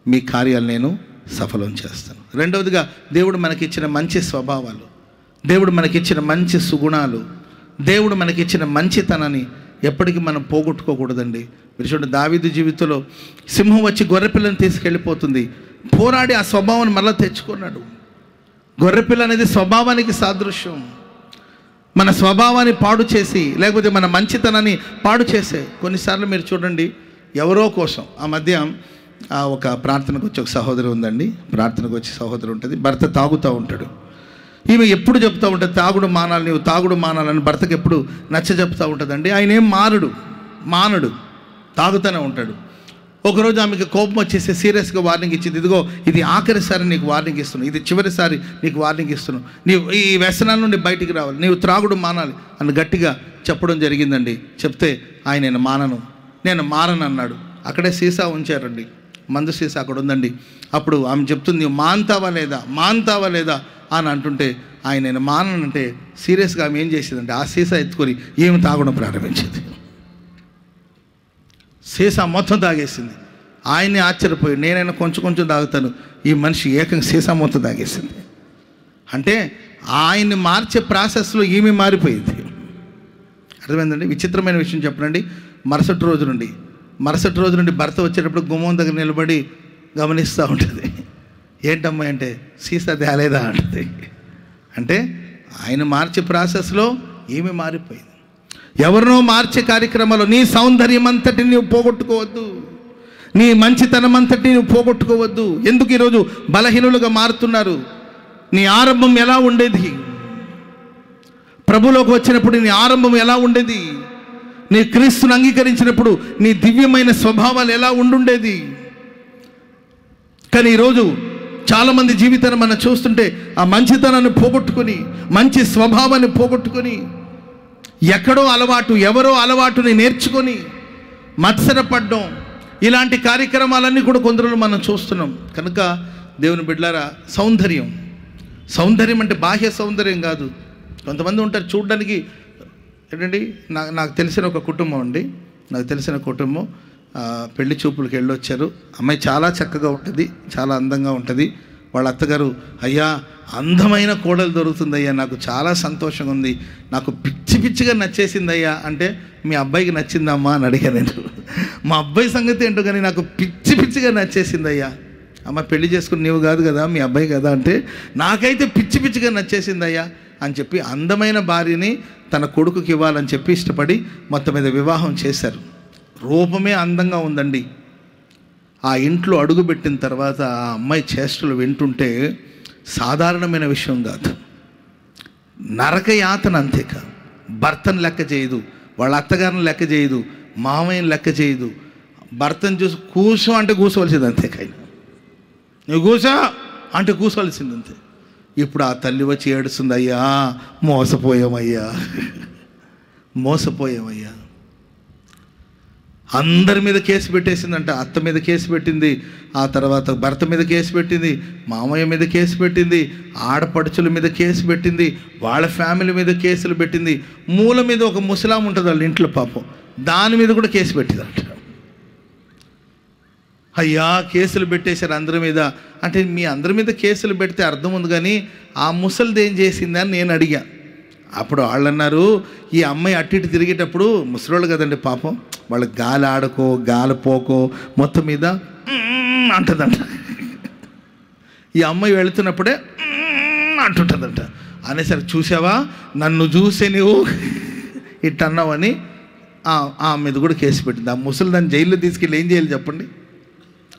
మీ కార్యాలు నేను సఫలం చేస్తాను. రెండవదిగా, దేవుడు మనకిచ్చిన మంచి స్వభావాలు, దేవుడు మనకిచ్చిన మంచి సుగుణాలు, దేవుడు మనకిచ్చిన మంచితనాన్ని ఎప్పటికీ మనం పోగొట్టుకోకూడదండి. మీరు చూడండి, దావీదు జీవితంలో సింహం వచ్చి గొర్రెపిల్లని తీసుకెళ్ళిపోతుంది, పోరాడి ఆ స్వభావాన్ని మళ్ళీ తెచ్చుకున్నాడు. గొర్రెపిల్ల అనేది స్వభావానికి సాదృశ్యం. మన స్వభావాన్ని పాడు చేసి, లేకపోతే మన మంచితనాన్ని పాడు చేసే కొన్నిసార్లు మీరు చూడండి, ఎవరో కోసం ఆ మధ్య ఒక ప్రార్థనకు వచ్చి ఒక సహోదరి ఉందండి, ప్రార్థనకు వచ్చి సహోదరి ఉంటుంది, భర్త తాగుతూ ఉంటాడు. ఈమె ఎప్పుడు చెప్తూ ఉంటుంది, తాగుడు మానాలి, నీవు తాగుడు మానాలని భర్తకు ఎప్పుడు నచ్చ చెప్తూ ఉంటుందండి. ఆయన ఏం మానడు, తాగుతూనే ఉంటాడు. ఒకరోజు ఆమెకి కోపం వచ్చేసి సీరియస్గా వార్నింగ్ ఇచ్చింది, ఇదిగో ఇది ఆఖరిసారి నీకు వార్నింగ్ ఇస్తున్నాను, ఇది చివరిసారి నీకు వార్నింగ్ ఇస్తున్నాను, నీవు ఈ వ్యసనాల నుండి బయటికి రావాలి, నీవు త్రాగుడు మానాలి అని గట్టిగా చెప్పడం జరిగిందండి. చెప్తే ఆయన నేను మారను అన్నాడు. అక్కడే సీసా ఉంచారండి, మందు సీసా అక్కడ ఉందండి. అప్పుడు ఆమె చెప్తుంది, నీవు మాన్తావా లేదా అని అంటుంటే ఆయన నేను మానంటే సీరియస్గా ఆమె ఏం చేసేదంటే ఆ సీసా ఎత్తుకొని ఏమి తాగడం ప్రారంభించింది. సీసా మొత్తం తాగేసింది. ఆయన్ని ఆశ్చర్యపోయి, నేనైనా కొంచెం తాగుతాను, ఈ మనిషి ఏకంగా సీసా మొత్తం తాగేసింది. అంటే ఆయన్ని మార్చే ప్రాసెస్లో ఈమె మారిపోయింది. అర్థమైందండి? విచిత్రమైన విషయం చెప్పనండి. మరుసటి రోజు నుండి భర్త వచ్చేటప్పుడు గుమ్మం దగ్గర నిలబడి గమనిస్తూ ఉంటుంది. ఏంటమ్మా అంటే సీసా తేలేదా అంటుంది. అంటే ఆయన మార్చే ప్రాసెస్లో ఈమె మారిపోయింది. ఎవరినో మార్చే కార్యక్రమాలు నీ సౌందర్యం అంతటి నువ్వు పోగొట్టుకోవద్దు, నీ మంచితనం అంతటి నువ్వు పోగొట్టుకోవద్దు. ఎందుకు ఈరోజు బలహీనులుగా మారుతున్నారు? నీ ఆరంభం ఎలా ఉండేది? ప్రభులోకి వచ్చినప్పుడు నీ ఆరంభం ఎలా ఉండేది? నీ క్రీస్తుని అంగీకరించినప్పుడు నీ దివ్యమైన స్వభావాలు ఎలా ఉండుండేది? కానీ ఈరోజు చాలామంది జీవితాన్ని మనం చూస్తుంటే ఆ మంచితనాన్ని పోగొట్టుకొని, మంచి స్వభావాన్ని పోగొట్టుకొని, ఎవరో అలవాటుని నేర్చుకొని మత్సరపడడం, ఇలాంటి కార్యక్రమాలన్నీ కూడా కొందరు మనం చూస్తున్నాం. కనుక దేవుని బిడ్డలారా, సౌందర్యం అంటే బాహ్య సౌందర్యం కాదు. కొంతమంది ఉంటారు చూడడానికి ఏంటండి, నాకు తెలిసిన ఒక కుటుంబం పెళ్లి చూపులకు వెళ్ళొచ్చారు. అమ్మాయి చాలా చక్కగా ఉంటుంది, చాలా అందంగా ఉంటుంది. వాళ్ళ అత్తగారు, అయ్యా అందమైన కోడలు దొరుకుతుందయ్యా, నాకు చాలా సంతోషంగా ఉంది, నాకు పిచ్చిగా నచ్చేసింది అయ్యా అంటే, మీ అబ్బాయికి నచ్చిందమ్మా అని అడిగా నేను. మా అబ్బాయి సంగతి ఏంటో కానీ నాకు పిచ్చిగా నచ్చేసింది అయ్యా. అమ్మ పెళ్లి చేసుకుని నీవు కాదు కదా, మీ అబ్బాయి కదా అంటే, నాకైతే పిచ్చిగా నచ్చేసింది అయ్యా. అని చెప్పి అందమైన భార్యని తన కొడుకుకి ఇవ్వాలని చెప్పి ఇష్టపడి మొత్తం మీద వివాహం చేశారు. రూపమే అందంగా ఉందండి. ఆ ఇంట్లో అడుగుపెట్టిన తర్వాత ఆ అమ్మాయి చేష్టలు వింటుంటే సాధారణమైన విషయం కాదు. నరక యాతన. అంతేక భర్తను లెక్క చేయదు, వాళ్ళ అత్తగారిని లెక్క చేయదు, మామయ్యని లెక్క చేయదు. భర్తను చూసి కూసో అంటే కూసవలసింది, అంతేకాయన నువ్వు కూసో అంటే కూసవలసింది అంతే. ఇప్పుడు ఆ తల్లి వచ్చి ఏడుస్తుంది, అయ్యా మోసపోయామయ్యా, మోసపోయామయ్యా. అందరి మీద కేసు పెట్టేసిందంట. అత్త మీద కేసు పెట్టింది, ఆ తర్వాత భర్త మీద కేసు పెట్టింది, మామయ్య మీద కేసు పెట్టింది, ఆడపడుచుల మీద కేసు పెట్టింది, వాళ్ళ ఫ్యామిలీ మీద కేసులు పెట్టింది. మూల మీద ఒక ముసలాం ఉంటుంది వాళ్ళ ఇంట్లో పాపం, దాని మీద కూడా కేసు పెట్టిందంట. అయ్యా కేసులు పెట్టేశారు అందరి మీద. అంటే మీ అందరి మీద కేసులు పెడితే అర్థం ఉంది, కానీ ఆ ముసలిది ఏం చేసిందని నేను అడిగా. అప్పుడు వాళ్ళు అన్నారు, ఈ అమ్మాయి అటు ఇటు తిరిగేటప్పుడు ముసలోళ్ళు కదండి పాపం, వాళ్ళకి గాలి ఆడకో గాలి పోకో మొత్తం మీద అంటుందంట. ఈ అమ్మాయి వెళుతున్నప్పుడే అంటుంటుందంట. అనేసరికి చూసావా నన్ను చూసే నువ్వు ఇట్ అన్నావని ఆ మీద కూడా కేసు పెట్టింది. ఆ ముసలి దాన్ని జైల్లో తీసుకెళ్ళి ఏం చేయాలి చెప్పండి?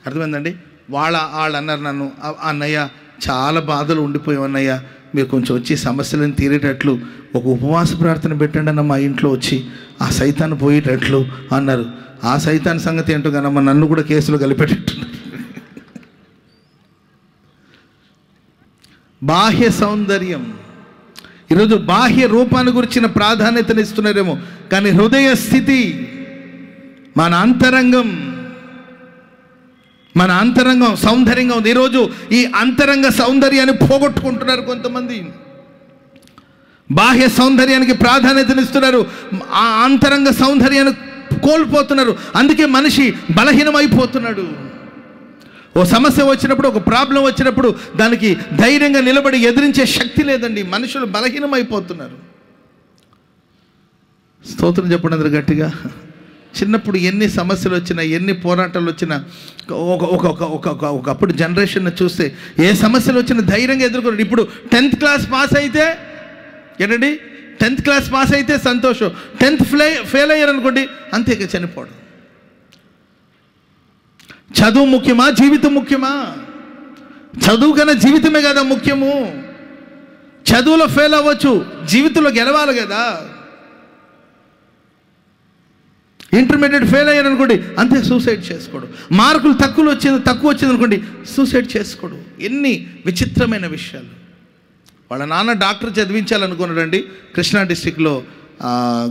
అర్థమైందండి? వాళ్ళు అన్నారు నన్ను, అన్నయ్య చాలా బాధలు ఉండిపోయావు అన్నయ్య, మీరు కొంచెం వచ్చి సమస్యలను తీరేటట్లు ఒక ఉపవాస ప్రార్థన పెట్టండి అన్న మా ఇంట్లో వచ్చి, ఆ సైతాన్ని పోయేటట్లు అన్నారు. ఆ సైతాన్ సంగతి ఏంటో కనమ్మ, నన్ను కూడా కేసులు కలిపేటట్టున్నారు. బాహ్య సౌందర్యం, ఈరోజు బాహ్య రూపాన్ని గురించిన ప్రాధాన్యతను ఇస్తున్నారేమో, కానీ హృదయ స్థితి, మన అంతరంగం సౌందర్యంగా ఉంది. ఈరోజు ఈ అంతరంగ సౌందర్యాన్ని పోగొట్టుకుంటున్నారు కొంతమంది. బాహ్య సౌందర్యానికి ప్రాధాన్యతనిస్తున్నారు, ఆ అంతరంగ సౌందర్యాన్ని కోల్పోతున్నారు. అందుకే మనిషి బలహీనమైపోతున్నాడు. ఓ సమస్య వచ్చినప్పుడు, ఒక ప్రాబ్లం వచ్చినప్పుడు దానికి ధైర్యంగా నిలబడి ఎదిరించే శక్తి లేదండి. మనుషులు బలహీనమైపోతున్నారు. స్తోత్రం చెప్పండి అందరూ గట్టిగా. చిన్నప్పుడు ఎన్ని సమస్యలు వచ్చినా, ఎన్ని పోరాటాలు వచ్చినా, ఒకప్పుడు జనరేషన్ చూస్తే ఏ సమస్యలు వచ్చినా ధైర్యంగా ఎదుర్కొన్నాడు. ఇప్పుడు 10th క్లాస్ పాస్ అయితే ఏంటండి, 10th క్లాస్ పాస్ అయితే సంతోషం, 10th ఫెయిల్ అయ్యారనుకోండి అంతే, చనిపోవడం. చదువు ముఖ్యమా, జీవితం ముఖ్యమా? చదువు కన్నా జీవితమే కదా ముఖ్యము. చదువులో ఫెయిల్ అవ్వచ్చు, జీవితంలో గెలవాలి కదా. ఇంటర్మీడియట్ ఫెయిల్ అయ్యారు అనుకోండి అంతే, సూసైడ్ చేసుకోడు. మార్కులు తక్కువ వచ్చింది అనుకోండి, సూసైడ్ చేసుకోడు. ఎన్ని విచిత్రమైన విషయాలు. వాళ్ళ నాన్న డాక్టర్ చదివించాలనుకున్నాడండి. కృష్ణా డిస్టిక్లో,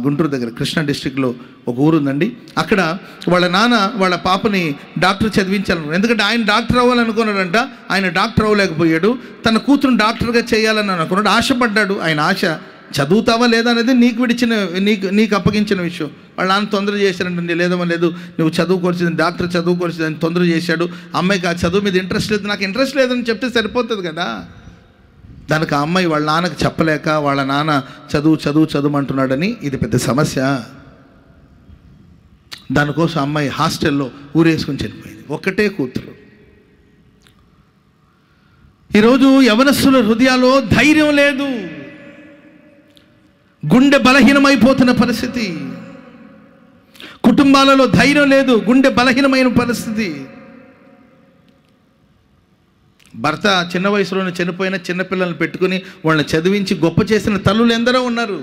గుంటూరు దగ్గర కృష్ణా డిస్టిక్లో ఒక ఊరు ఉందండి. అక్కడ వాళ్ళ నాన్న వాళ్ళ పాపని డాక్టర్ చదివించాలనుకున్నాడు. ఎందుకంటే ఆయన డాక్టర్ అవ్వాలనుకున్నాడంట. ఆయన డాక్టర్ అవ్వలేకపోయాడు. తన కూతురు డాక్టర్గా చేయాలని అనుకున్నాడు, ఆశపడ్డాడు. ఆయన ఆశ చదువుతావా లేదా అనేది నీకు అప్పగించిన విషయం. వాళ్ళ నాన్న తొందర చేశాడంటే, లేదమ్మా లేదు, నువ్వు చదువుకోవాల్సింది, డాక్టర్ చదువుకోవాల్సింది అని తొందర చేశాడు. అమ్మాయికి ఆ చదువు మీద ఇంట్రెస్ట్ లేదు, నాకు ఇంట్రెస్ట్ లేదని చెప్తే సరిపోతుంది కదా. దానికి ఆ అమ్మాయి వాళ్ళ నాన్నకి చెప్పలేక, వాళ్ళ నాన్న చదువుమంటున్నాడని, ఇది పెద్ద సమస్య. దానికోసం అమ్మాయి హాస్టల్లో ఊరేసుకొని చనిపోయింది. ఒక్కటే కూతురు. ఈరోజు యవనస్తుల హృదయాల్లో ధైర్యం లేదు, గుండె బలహీనమైపోతున్న పరిస్థితి. కుటుంబాలలో ధైర్యం లేదు, గుండె బలహీనమైన పరిస్థితి. భర్త చిన్న వయసులోనే చనిపోయిన చిన్నపిల్లలను పెట్టుకుని వాళ్ళని చదివించి గొప్ప చేసిన తల్లులు ఎందరో ఉన్నారు.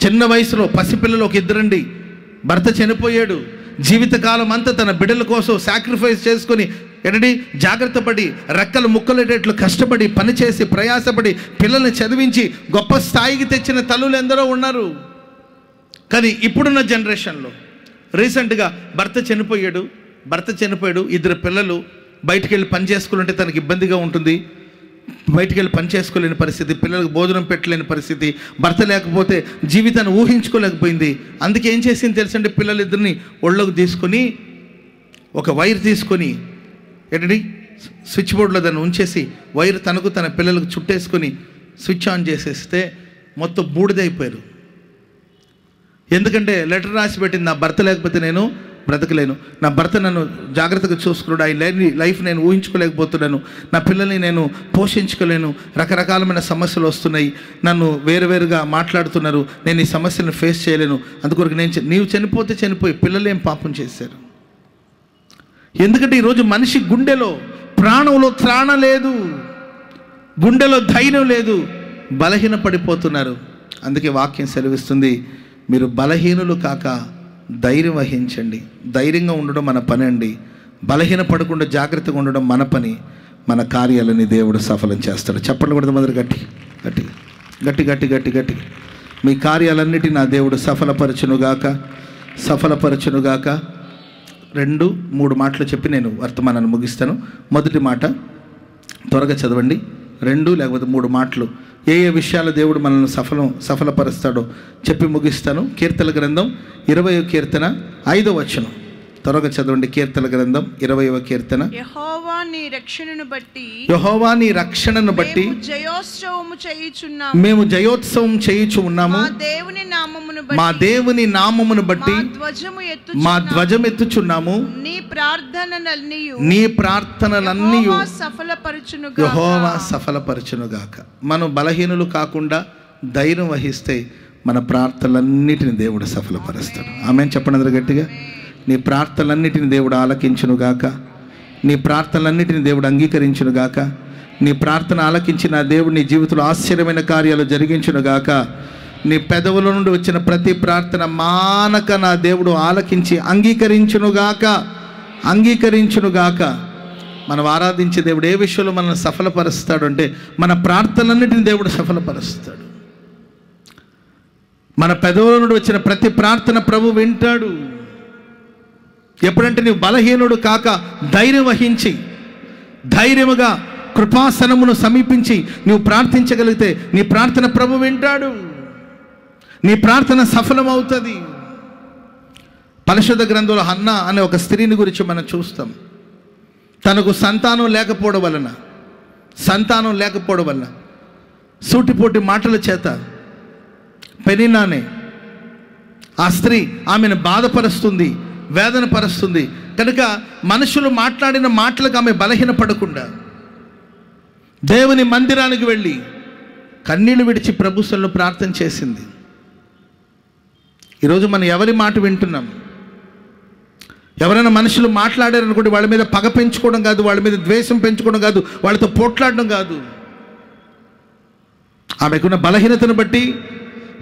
చిన్న వయసులో పసిపిల్లలు ఒక ఇద్దరండి. భర్త చనిపోయాడు, జీవితకాలం అంతా తన బిడ్డల కోసం సాక్రిఫైస్ చేసుకొని జాగ్రత్త పడి, రెక్కలు ముక్కలేటట్లు కష్టపడి, పనిచేసి, ప్రయాసపడి పిల్లల్ని చదివించి గొప్ప స్థాయికి తెచ్చిన తల్లులు ఎందరో ఉన్నారు. కానీ ఇప్పుడున్న జనరేషన్లో రీసెంట్గా భర్త చనిపోయాడు, 2 పిల్లలు. బయటికి వెళ్ళి పని చేసుకోవాలంటే తనకి ఇబ్బందిగా ఉంటుంది, బయటికి వెళ్ళి పని చేసుకోలేని పరిస్థితి, పిల్లలకు భోజనం పెట్టలేని పరిస్థితి, భర్త లేకపోతే జీవితాన్ని ఊహించుకోలేకపోయింది. అందుకే ఏం చేసింది తెలుసండి, పిల్లలిద్దరిని ఒళ్ళోకి తీసుకొని ఒక వైర్ తీసుకొని స్విచ్ బోర్డులో దాన్ని ఉంచేసి వైర్ తనకు తన పిల్లలకు చుట్టేసుకొని స్విచ్ ఆన్ చేసేస్తే మొత్తం బూడిదైపోయారు. ఎందుకంటే లెటర్ రాసి పెట్టింది, నా భర్త లేకపోతే నేను బ్రతకలేను, నా భర్త నన్ను జాగ్రత్తగా చూసుకున్నాడు, లైఫ్ నేను ఊహించుకోలేకపోతున్నాను, నా పిల్లల్ని నేను పోషించుకోలేను, రకరకాలమైన సమస్యలు వస్తున్నాయి, నన్ను వేరువేరుగా మాట్లాడుతున్నారు, నేను ఈ సమస్యలను ఫేస్ చేయలేను, అందుకొరకు నీవు చనిపోతే చనిపోయి పిల్లలు ఏం పాపం చేశారు? ఎందుకంటే ఈరోజు మనిషి గుండెలో ప్రాణంలో త్రాణ లేదు, గుండెలో ధైర్యం లేదు, బలహీన పడిపోతున్నారు. అందుకే వాక్యం సెలవిస్తుంది, మీరు బలహీనులు కాక ధైర్యం వహించండి. ధైర్యంగా ఉండడం మన పని అండి. బలహీన పడకుండా జాగ్రత్తగా ఉండడం మన పని. మన కార్యాలని దేవుడు సఫలం చేస్తాడు. చెప్పండి కూడా మొదలు గట్టి గట్టి గట్టి గట్టి గట్టి గట్టి మీ కార్యాలన్నిటి నా దేవుడు సఫలపరచునుగాక, సఫలపరచునుగాక. 2-3 మాటలు చెప్పి నేను వర్తమానాన్ని ముగిస్తాను. మొదటి మాట త్వరగా చదవండి. 2 లేకపోతే 3 మాటలు ఏ విషయాలు దేవుడు మనల్ని సఫలపరుస్తాడో చెప్పి ముగిస్తాను. కీర్తన గ్రంథం 20వ కీర్తన 5వ వచనం. త్వరగా చదవండి. కీర్తన గ్రంథం 20వ కీర్తన. యెహోవా నీ రక్షణను బట్టి మేము జయోత్సవం చేయుచు ఉన్నాము. మా దేవుని నామమును బట్టి మా ధ్వజం ఎత్తుచున్నాము. నీ ప్రార్థనలన్నీ యెహోవా సఫలపరచునుగాక. మనం బలహీనులు కాకుండా ధైర్యం వహిస్తే మన ప్రార్థనలన్నిటిని దేవుడు సఫలపరుస్తాడు. ఆమేన్ చెప్పండి అందరూ గట్టిగా. నీ ప్రార్థనలన్నిటిని దేవుడు ఆలకించునుగాక. నీ ప్రార్థనలన్నిటిని దేవుడు అంగీకరించునుగాక. నీ ప్రార్థన ఆలకించి నా దేవుడు నీ జీవితంలో ఆశ్చర్యమైన కార్యాలు జరిగించునుగాక. నీ పెదవుల నుండి వచ్చిన ప్రతి ప్రార్థన మానక నా దేవుడు ఆలకించి అంగీకరించునుగాక, అంగీకరించునుగాక. మనం ఆరాధించే దేవుడు ఏ విషయంలో మనల్ని సఫలపరుస్తాడు అంటే మన ప్రార్థనలన్నిటిని దేవుడు సఫలపరుస్తాడు. మన పెదవుల నుండి వచ్చిన ప్రతి ప్రార్థన ప్రభు వింటాడు. ఎప్పుడంటే నీవు బలహీనుడు కాక ధైర్యం వహించి ధైర్యముగా కృపాసనమును సమీపించి నువ్వు ప్రార్థించగలిగితే నీ ప్రార్థన ప్రభు వింటాడు, నీ ప్రార్థన సఫలమవుతుంది. పరిశుద్ధ గ్రంథంలో హన్నా అనే ఒక స్త్రీని గురించి మనం చూస్తాం. తనకు సంతానం లేకపోవడం వలన సూటిపోటి మాటల చేత పెనిన్నానే ఆ స్త్రీ ఆమెను బాధపరుస్తుంది, వేదన పరుస్తుంది. కనుక మనుషులు మాట్లాడిన మాటలకు ఆమె బలహీన పడకుండా దేవుని మందిరానికి వెళ్ళి కన్నీళ్లు విడిచి ప్రభువులో ప్రార్థన చేసింది. ఈరోజు మనం ఎవరి మాట వింటున్నాం? ఎవరైనా మనుషులు మాట్లాడారనుకోండి, వాళ్ళ మీద పగ పెంచుకోవడం కాదు, వాళ్ళ మీద ద్వేషం పెంచుకోవడం కాదు, వాళ్ళతో పోట్లాడడం కాదు. ఆమెకున్న బలహీనతను బట్టి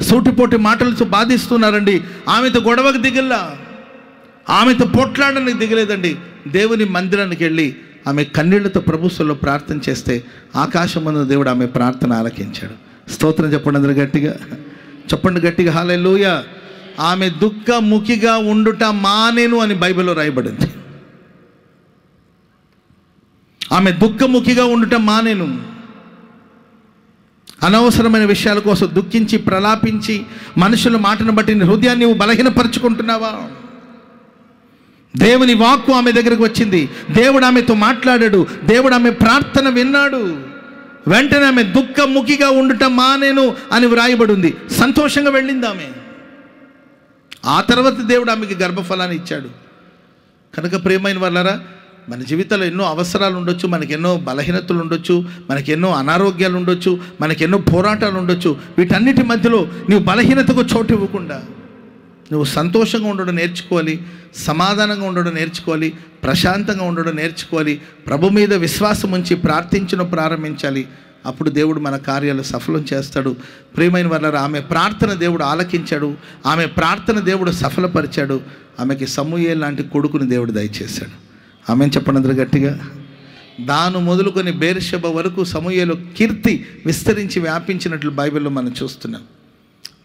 సూటిపోటి మాటలతో బాధిస్తున్నారండి. ఆమెతో గొడవకు దిగల్లా, ఆమెతో పోట్లాడడానికి దిగలేదండి. దేవుని మందిరానికి వెళ్ళి ఆమె కన్నీళ్లతో ప్రభువులో ప్రార్థన చేస్తే ఆకాశమందు దేవుడు ఆమె ప్రార్థన ఆలకించాడు. స్తోత్రం చెప్పండి అందరూ గట్టిగా, చెప్పండి గట్టిగా హల్లెలూయా. ఆమె దుఃఖముఖిగా ఉండుట మానేను అని బైబిల్లో రాయబడింది. ఆమె దుఃఖముఖిగా ఉండుట మానేను. అనవసరమైన విషయాల కోసం దుఃఖించి ప్రలాపించి మనుషుల మాటను బట్టి నీ హృదయాన్ని నువ్వు బలహీనపరుచుకుంటున్నావా? దేవుని వాక్కు ఆమె దగ్గరకు వచ్చింది, దేవుడు ఆమెతో మాట్లాడాడు, దేవుడు ఆమె ప్రార్థన విన్నాడు. వెంటనే ఆమె దుఃఖముఖిగా ఉండటం మానేను అని వ్రాయబడి ఉంది. సంతోషంగా వెళ్ళింది ఆమె. ఆ తర్వాత దేవుడు ఆమెకి గర్భఫలాన్ని ఇచ్చాడు. కనుక ప్రియమైన వాళ్ళారా, మన జీవితంలో ఎన్నో అవసరాలు ఉండొచ్చు, మనకెన్నో బలహీనతలు ఉండొచ్చు, మనకెన్నో అనారోగ్యాలు ఉండొచ్చు, మనకెన్నో పోరాటాలు ఉండొచ్చు. వీటన్నిటి మధ్యలో నీవు బలహీనతకు చోటు ఇవ్వకుండా నువ్వు సంతోషంగా ఉండడం నేర్చుకోవాలి, సమాధానంగా ఉండడం నేర్చుకోవాలి, ప్రశాంతంగా ఉండడం నేర్చుకోవాలి. ప్రభు మీద విశ్వాసం ఉంచి ప్రార్థించడం ప్రారంభించాలి. అప్పుడు దేవుడు మన కార్యాలు సఫలం చేస్తాడు. ప్రియమైన వాళ్ళారా, ఆమె ప్రార్థన దేవుడు ఆలకించాడు, ఆమె ప్రార్థన దేవుడు సఫలపరిచాడు. ఆమెకి సమూయేలు లాంటి కొడుకుని దేవుడు దయచేశాడు. ఆమె చెప్పండి అందరూ గట్టిగా. దాను మొదలుకొని బేర్షెబ వరకు సమూయేలు కీర్తి విస్తరించి వ్యాపించినట్లు బైబిల్లో మనం చూస్తున్నాం.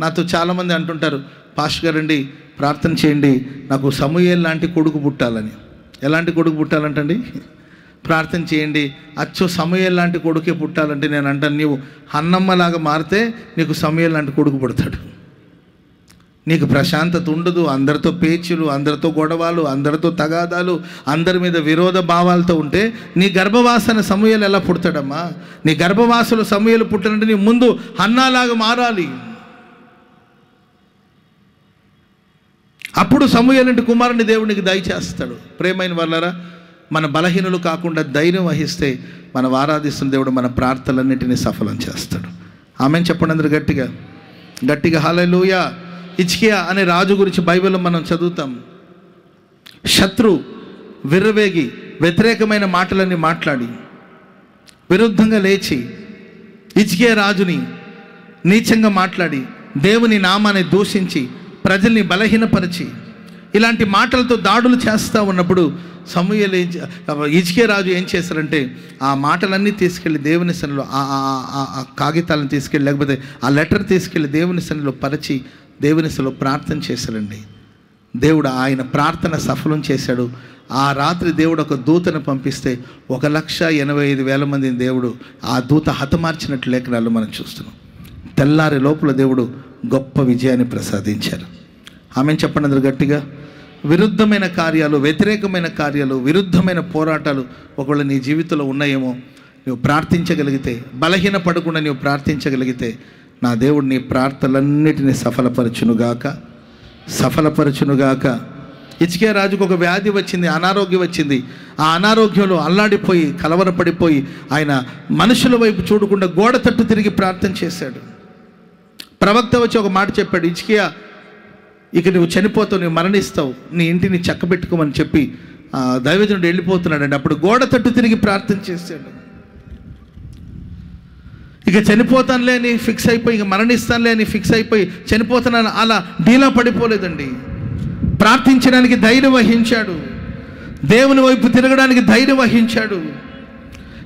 నాతో చాలామంది అంటుంటారు, పాస్టర్ గారండి ప్రార్థన చేయండి, నాకు సమూయేలు లాంటి కొడుకు పుట్టాలని. ఎలాంటి కొడుకు పుట్టాలంటండి? ప్రార్థన చేయండి, అచ్చో సమూయేలు లాంటి కొడుకే పుట్టాలంటే నేను అంటాను, నీవు హన్నమ్మలాగా మారితే నీకు సమూయేలు లాంటి కొడుకు పుడతాడు. నీకు ప్రశాంతత ఉండదు, అందరితో పేచీలు, అందరితో గొడవలు, అందరితో తగాదాలు, అందరి మీద విరోధ భావాలతో ఉంటే నీ గర్భవాసన సమూయేలు ఎలా పుడతాడమ్మా? నీ గర్భవాసలు సమూయేలు పుట్టాలంటే నీ ముందు హన్నాలాగా మారాలి. అప్పుడు సమూయేలు కుమారుని దేవునికి దయచేస్తాడు. ప్రేమైన వాళ్ళారా, మన బలహీనులు కాకుండా ధైర్యం వహిస్తే మనం ఆరాధిస్తున్న దేవుడు మన ప్రార్థనలన్నింటినీ సఫలం చేస్తాడు. ఆమెన్ చెప్పండి అందరూ గట్టిగా గట్టిగా హల్లెలూయా. హిజ్కియా అనే రాజు గురించి బైబిల్లో మనం చదువుతాం. శత్రు విర్రవేగి వ్యతిరేకమైన మాటలన్నీ మాట్లాడి విరుద్ధంగా లేచి హిజ్కియా రాజుని నీచంగా మాట్లాడి దేవుని నామాన్ని దూషించి ప్రజల్ని బలహీనపరిచి ఇలాంటి మాటలతో దాడులు చేస్తూ ఉన్నప్పుడు సమూయేలు హిజ్కియా రాజు ఏం చేశారంటే ఆ మాటలన్నీ తీసుకెళ్ళి దేవుని సన్నిధిలో ఆ కాగితాలను తీసుకెళ్ళి లేకపోతే ఆ లెటర్ తీసుకెళ్ళి దేవుని సన్నిధిలో పరిచి దేవుని సన్నిధిలో ప్రార్థన చేశారండి. దేవుడు ఆయన ప్రార్థన సఫలం చేశాడు. ఆ రాత్రి దేవుడు ఒక దూతను పంపిస్తే 1,85,000 మందిని దేవుడు ఆ దూత హతమార్చినట్లు లేఖనాలు మనం చూస్తున్నాం. తెల్లారి లోపల దేవుడు గొప్ప విజయాన్ని ప్రసాదించారు. ఆమె చెప్పండి అందరూ గట్టిగా. విరుద్ధమైన కార్యాలు, వ్యతిరేకమైన కార్యాలు, విరుద్ధమైన పోరాటాలు ఒకవేళ నీ జీవితంలో ఉన్నాయేమో, నువ్వు ప్రార్థించగలిగితే, బలహీన పడకుండా నువ్వు ప్రార్థించగలిగితే నా దేవుడు నీ ప్రార్థనలన్నిటినీ సఫలపరచునుగాక. హిజ్కియా రాజుకు ఒక వ్యాధి వచ్చింది, అనారోగ్యం వచ్చింది. ఆ అనారోగ్యంలో అల్లాడిపోయి కలవరపడిపోయి ఆయన మనుషుల వైపు చూడకుండా గోడ తట్టు తిరిగి ప్రార్థన చేశాడు. ప్రవక్త వచ్చి ఒక మాట చెప్పాడు, హిజ్కియా ఇక నువ్వు చనిపోతావు, నువ్వు మరణిస్తావు, నీ ఇంటిని చక్కబెట్టుకోమని చెప్పి దైవజనుడు వెళ్ళిపోతున్నాడండి. అప్పుడు గోడ తట్టు తిరిగి ప్రార్థన చేశాడు. ఇక చనిపోతానులే అని ఫిక్స్ అయిపోయి, ఇక మరణిస్తానులే అని ఫిక్స్ అయిపోయి చనిపోతున్నాను అలా డీలా పడిపోలేదండి. ప్రార్థించడానికి ధైర్యం వహించాడు. దేవుని వైపు తిరగడానికి ధైర్యం వహించాడు.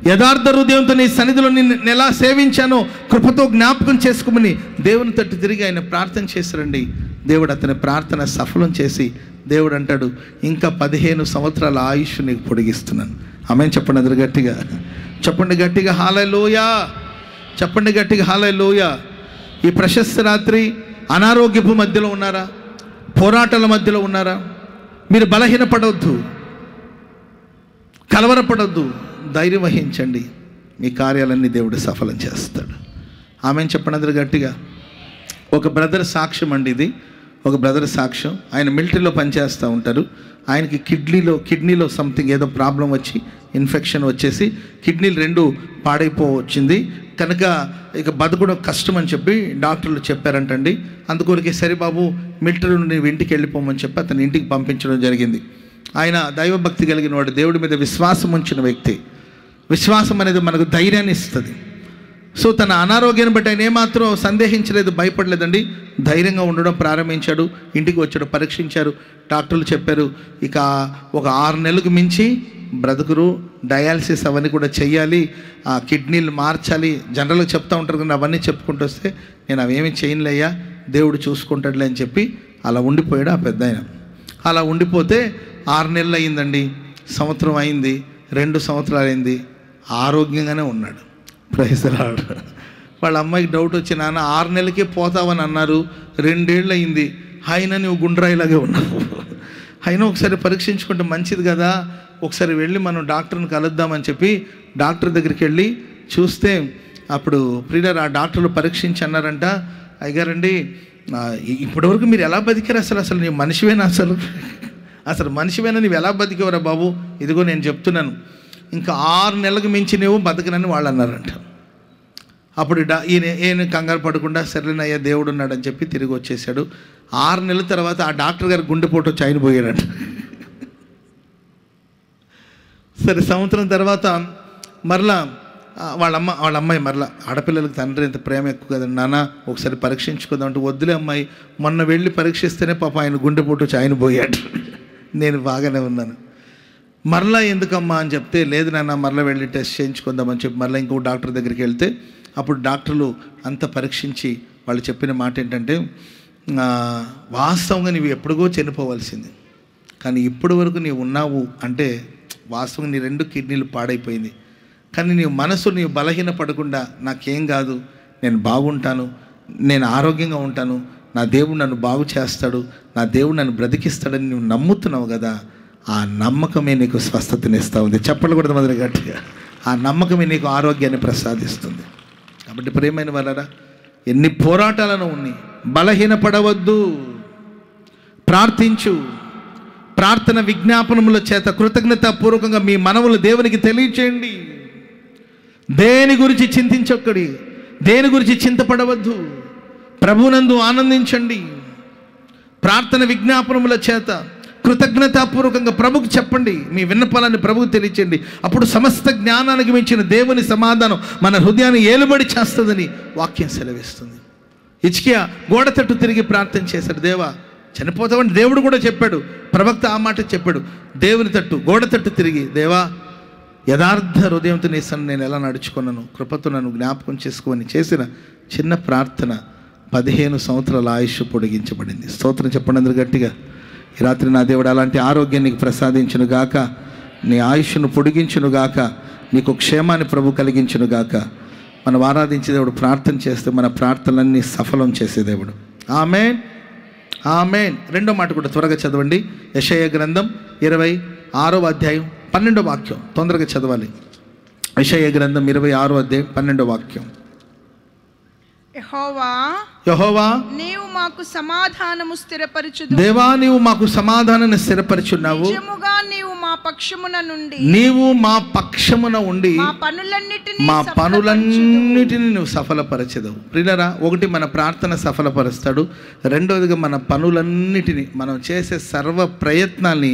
యథార్థ హృదయంతో నీ సన్నిధిలో నిన్ను ఎలా సేవించానో కృపతో జ్ఞాపకం చేసుకోమని దేవుని తట్టు తిరిగి ఆయన ప్రార్థన చేశారండి. దేవుడు అతని ప్రార్థన సఫలం చేసి దేవుడు అంటాడు, ఇంకా 15 సంవత్సరాల ఆయుష్ నీకు పొడిగిస్తున్నాను. ఆమెన్ చెప్పండి అందరు గట్టిగా. చెప్పండి గట్టిగా హల్లెలూయా. చెప్పండి గట్టిగా హల్లెలూయా. ఈ ప్రశస్త రాత్రి అనారోగ్యపు మధ్యలో ఉన్నారా? పోరాటాల మధ్యలో ఉన్నారా? మీరు బలహీనపడవద్దు, కలవరపడవద్దు, ధైర్యం వహించండి. మీ కార్యాలన్నీ దేవుడు సఫలం చేస్తాడు. ఆమెన్ చెప్పండి అందరు గట్టిగా. ఒక బ్రదర్ సాక్ష్యం అండి ఇది. ఒక బ్రదర్ సాక్ష్యం. ఆయన మిలిటరీలో పనిచేస్తూ ఉంటారు. ఆయనకి కిడ్నీలో సంథింగ్ ఏదో ప్రాబ్లం వచ్చి ఇన్ఫెక్షన్ వచ్చేసి కిడ్నీలు 2 పాడైపోవచ్చింది. కనుక ఇక బతకడం కష్టం అని చెప్పి డాక్టర్లు చెప్పారంటండి. అందుకొరకే సరే బాబు మిలిటరీ నుండి ఇంటికి వెళ్ళిపోమని చెప్పి అతని ఇంటికి పంపించడం జరిగింది. ఆయన దైవభక్తి కలిగిన వాడు, దేవుడి మీద విశ్వాసం ఉంచిన వ్యక్తి. విశ్వాసం అనేది మనకు ధైర్యాన్ని ఇస్తుంది. సో తన అనారోగ్యాన్ని బట్టి ఆయన ఏమాత్రం సందేహించలేదు, భయపడలేదండి. ధైర్యంగా ఉండడం ప్రారంభించాడు. ఇంటికి వచ్చాడు, పరీక్షించారు. డాక్టర్లు చెప్పారు ఇక ఒక 6 నెలలకు మించి బ్రతుకురు, డయాలసిస్ అవన్నీ కూడా చెయ్యాలి, ఆ కిడ్నీలు మార్చాలి. జనరల్గా చెప్తూ ఉంటారు కానీ అవన్నీ చెప్పుకుంటూ వస్తే నేను అవేమీ చేయనులేయ్యా, దేవుడు చూసుకుంటాడులే అని చెప్పి అలా ఉండిపోయాడు ఆ పెద్ద ఆయన. అలా ఉండిపోతే 6 నెలలు అయిందండి, సంవత్సరం అయింది, 2 సంవత్సరాలు అయింది, ఆరోగ్యంగానే ఉన్నాడు. Praise the lord. వాళ్ళ అమ్మాయికి డౌట్ వచ్చి, నాన్న 6 నెలలకే పోతావని అన్నారు, 2 ఏళ్ళు అయింది, అయినా నువ్వు గుండ్రాయిలాగే ఉన్నావు, అయినా ఒకసారి పరీక్షించుకుంటే మంచిది కదా, ఒకసారి వెళ్ళి మనం డాక్టర్ని కలుద్దామని చెప్పి డాక్టర్ దగ్గరికి వెళ్ళి చూస్తే అప్పుడు ప్రియులారా ఆ డాక్టర్లు పరీక్షించి అన్నారంట, అయ్యారండి ఇప్పటివరకు మీరు ఎలా బతికారు, అసలు నీ మనిషివేనా, అసలు మనిషివేనా, నువ్వు ఎలా బతికేవరా బాబు, ఇదిగో నేను చెప్తున్నాను ఇంకా 6 నెలలకు మించి నువ్వు బతకనని వాళ్ళు అన్నారంట. అప్పుడు ఈయన కంగారు పడకుండా సరేనయ్యా దేవుడు ఉన్నాడని చెప్పి తిరిగి వచ్చేసాడు. 6 నెలల తర్వాత ఆ డాక్టర్ గారు గుండెపోటు వచ్చి ఆయన పోయాడంట. సరే సంవత్సరం తర్వాత మరలా వాళ్ళ అమ్మాయి మరలా, ఆడపిల్లలకు తండ్రి ఎంత ప్రేమ ఎక్కువ కదండి, నాన్న ఒకసారి పరీక్షించుకుందాం అంటే, వద్దులే అమ్మాయి, మొన్న వెళ్ళి పరీక్షిస్తేనే పాప ఆయన గుండెపోటు వచ్చి ఆయన పోయాడు, నేను బాగానే ఉన్నాను. మరలా ఎందుకమ్మా అని చెప్తే, లేదు నాన్న మరలా వెళ్ళి టెస్ట్ చేయించుకుందామని చెప్పి మరలా ఇంకో డాక్టర్ దగ్గరికి వెళ్తే అప్పుడు డాక్టర్లు అంతా పరీక్షించి వాళ్ళు చెప్పిన మాట ఏంటంటే, వాస్తవంగా నీవు ఎప్పుడుగో చనిపోవాల్సింది, కానీ ఇప్పటి వరకు నీవు ఉన్నావు అంటే వాస్తవంగా నీ 2 కిడ్నీలు పాడైపోయింది, కానీ నీవు బలహీన పడకుండా నాకేం కాదు, నేను బాగుంటాను, నేను ఆరోగ్యంగా ఉంటాను, నా దేవుడు నన్ను బాగు చేస్తాడు, నా దేవుడు నన్ను బ్రతికిస్తాడని నువ్వు నమ్ముతున్నావు కదా, ఆ నమ్మకమే నీకు స్వస్థతనిస్తూ ఉంది. చెప్పలు కూడా మొదలు గట్టిగా. ఆ నమ్మకమే నీకు ఆరోగ్యాన్ని ప్రసాదిస్తుంది. కాబట్టి ప్రియమైన వాళ్ళరా, ఎన్ని పోరాటాలను ఉన్నాయి, బలహీనపడవద్దు, ప్రార్థించు. ప్రార్థన విజ్ఞాపనముల చేత కృతజ్ఞతాపూర్వకంగా మీ మనవులు దేవునికి తెలియచేయండి. దేని గురించి చింతించొక్కడి, దేని గురించి చింతపడవద్దు. ప్రభునందు ఆనందించండి. ప్రార్థన విజ్ఞాపనముల చేత కృతజ్ఞతాపూర్వకంగా ప్రభుకు చెప్పండి. మీ విన్నపాలని ప్రభుకు తెలియచేయండి. అప్పుడు సమస్త జ్ఞానానికి మించిన దేవుని సమాధానం మన హృదయాన్ని ఏలుబడి చేస్తుందని వాక్యం సెలవిస్తుంది. హిజ్కియా గోడ తట్టు తిరిగి ప్రార్థన చేశాడు. దేవా చనిపోతామని దేవుడు కూడా చెప్పాడు. ప్రవక్త ఆ మాట చెప్పాడు. దేవుని తట్టు గోడ తట్టు తిరిగి, దేవా యథార్థ హృదయంతో నీ సన్నిధిని నేను ఎలా నడుచుకున్నాను, కృపతో నన్ను జ్ఞాపకం చేసుకోమని చేసిన చిన్న ప్రార్థన 15 సంవత్సరాల ఆయుష్ పొడిగించబడింది. స్తోత్రం చెప్పండి అందరూ గట్టిగా. ఈ రాత్రి నా దేవుడు అలాంటి ఆరోగ్యాన్ని నీకు ప్రసాదించును గాక, నీ ఆయుష్ను పొడిగించును గాక, నీకు క్షేమాన్ని ప్రభు కలిగించును గాక. మనం ఆరాధించే దేవుడు ప్రార్థన చేస్తే మన ప్రార్థనలన్నీ సఫలం చేసే దేవుడు. ఆమేన్, ఆమేన్. రెండో మాట కూడా త్వరగా చదవండి. యెషయా గ్రంథం 26వ అధ్యాయం 12వ వాక్యం. తొందరగా చదవాలి. యెషయా గ్రంథం 26వ అధ్యాయం 12వ వాక్యం. యెహోవా నీవు మాకు సమాధానము స్థిరపరచుదు. దేవా నీవు మాకు సమాధానాన్ని స్థిరపరచున్నావు. నిజముగా నీవు మా పక్షమున నుండి, నీవు మా పక్షమున ఉండి మా పనులన్నిటిని నువ్వు సఫలపరచెదవు. ప్రియులారా, ఒకటి మన ప్రార్థన సఫలపరుస్తాడు. రెండవదిగా మన పనులన్నిటిని, మనం చేసే సర్వ ప్రయత్నాల్ని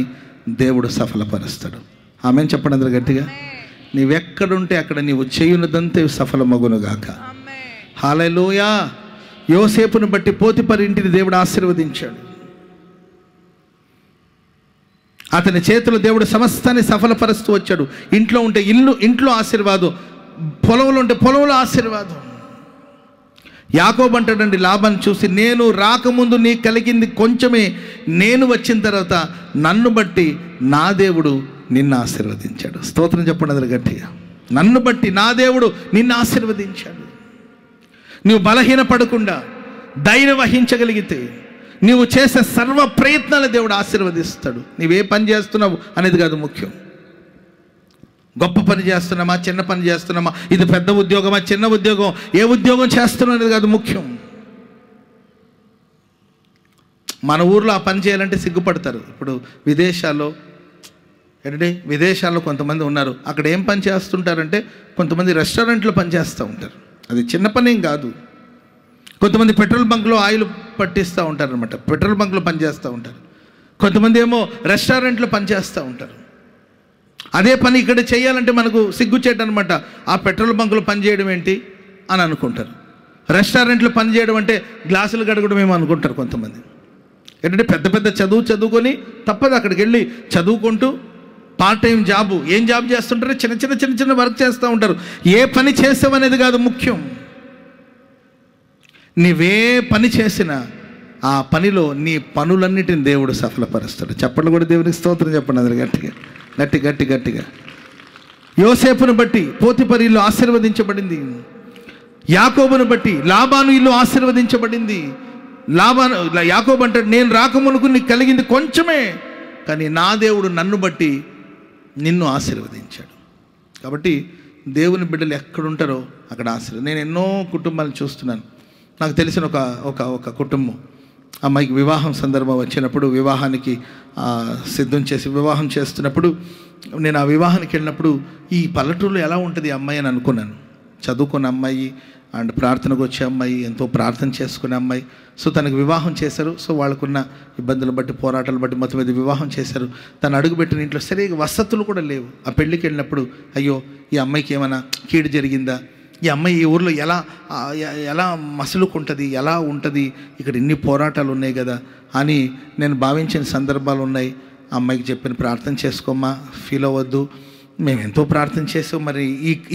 దేవుడు సఫలపరుస్తాడు. ఆమేన్ చెప్పండి అందరూ గట్టిగా. నీవెక్కడుంటే అక్కడ నీవు చేయునదంతే సఫలమగునుగాక. హల్లెలూయా. యోసేపును బట్టి పోతిఫరు ఇంటిని దేవుడు ఆశీర్వదించాడు. అతని చేతిలో దేవుడు సమస్తాన్ని సఫలపరుస్తూ వచ్చాడు. ఇంట్లో ఉంటే ఇంట్లో ఆశీర్వాదం, పొలంలో ఉంటే పొలంలో ఆశీర్వాదం. యాకోబు అంటాడండి లాబాను చూసి, నేను రాకముందు నీకు కలిగింది కొంచెమే, నేను వచ్చిన తర్వాత నన్ను బట్టి నా దేవుడు నిన్ను ఆశీర్వదించాడు. స్తోత్రం చెప్పండి అందరూ గట్టిగా. నన్ను బట్టి నా దేవుడు నిన్ను ఆశీర్వదించాడు. నువ్వు బలహీనపడకుండా ధైర్యం వహించగలిగితే నీవు చేసే సర్వ ప్రయత్నాలు దేవుడు ఆశీర్వదిస్తాడు. నీవే పని చేస్తున్నావు అనేది కాదు ముఖ్యం. గొప్ప పని చేస్తున్నామా, చిన్న పని చేస్తున్నామా, ఇది పెద్ద ఉద్యోగమా, చిన్న ఉద్యోగం, ఏ ఉద్యోగం చేస్తున్నావు అనేది కాదు ముఖ్యం. మన ఊర్లో ఆ పని చేయాలంటే సిగ్గుపడతారు. ఇప్పుడు విదేశాల్లో కొంతమంది ఉన్నారు. అక్కడ ఏం పని చేస్తుంటారంటే, కొంతమంది రెస్టారెంట్లో పని చేస్తూ ఉంటారు. అది చిన్న పని ఏం కాదు. కొంతమంది పెట్రోల్ బంక్లో ఆయిల్ పట్టిస్తూ ఉంటారు అనమాట, పెట్రోల్ బంక్లో పనిచేస్తూ ఉంటారు. కొంతమంది ఏమో రెస్టారెంట్లో పనిచేస్తూ ఉంటారు. అదే పని ఇక్కడ చేయాలంటే మనకు సిగ్గుచేటు అనమాట. ఆ పెట్రోల్ బంక్లో పని చేయడం ఏంటి అని అనుకుంటారు. రెస్టారెంట్లో పని చేయడం అంటే గ్లాసులు కడగడం ఏమో అనుకుంటారు కొంతమంది. ఏంటంటే పెద్ద పెద్ద చదువుకొని తప్పదు, అక్కడికి వెళ్ళి చదువుకుంటూ పార్ట్ టైం జాబు, ఏం జాబ్ చేస్తుంటారో చిన్న వర్క్ చేస్తూ ఉంటారు. ఏ పని చేస్తావనేది కాదు ముఖ్యం. నీవే పని చేసినా ఆ పనిలో నీ పనులన్నిటిని దేవుడు సఫలపరుస్తాడు. చెప్పండి కూడా దేవునికి స్తోత్రం చెప్పండి అందరు గట్టిగా. యోసేపును బట్టి పోతిఫరు ఇల్లు ఆశీర్వదించబడింది. యాకోబును బట్టి లాబాను ఇల్లు ఆశీర్వదించబడింది. యాకోబు అంటాడు, నేను రాకమునుకు నీకు కలిగింది కొంచెమే, కానీ నా దేవుడు నన్ను బట్టి నిన్ను ఆశీర్వదించాడు. కాబట్టి దేవుని బిడ్డలు ఎక్కడుంటారో అక్కడ ఆశీర్వాదం. నేను ఎన్నో కుటుంబాలను చూస్తున్నాను. నాకు తెలిసిన ఒక కుటుంబం, అమ్మాయికి వివాహం సందర్భం వచ్చినప్పుడు, వివాహానికి సిద్ధం చేసి వివాహం చేస్తున్నప్పుడు నేను ఆ వివాహానికి వెళ్ళినప్పుడు ఈ పల్లెటూరులో ఎలా ఉంటుంది అమ్మాయి అని అనుకున్నాను. చదువుకున్న అమ్మాయి అండ్ ప్రార్థనకు వచ్చే అమ్మాయి, ఎంతో ప్రార్థన చేసుకునే అమ్మాయి. సో తనకు వివాహం చేశారు. సో వాళ్ళకున్న ఇబ్బందులు బట్టి, పోరాటాలు బట్టి మొత్తం మీద వివాహం చేశారు. తను అడుగుపెట్టిన ఇంట్లో సరిగా వసతులు కూడా లేవు. ఆ పెళ్ళికి వెళ్ళినప్పుడు అయ్యో ఈ అమ్మాయికి ఏమైనా కీడు జరిగిందా, ఈ అమ్మాయి ఈ ఊర్లో ఎలా మసులుకుంటుంది, ఎలా ఉంటుంది, ఇక్కడ ఇన్ని పోరాటాలు ఉన్నాయి కదా అని నేను భావించిన సందర్భాలు ఉన్నాయి. ఆ అమ్మాయికి చెప్పిన ప్రార్థన చేసుకోమ్మా, ఫీల్ అవ్వద్దు, మేము ఎంతో ప్రార్థన చేసాం, మరి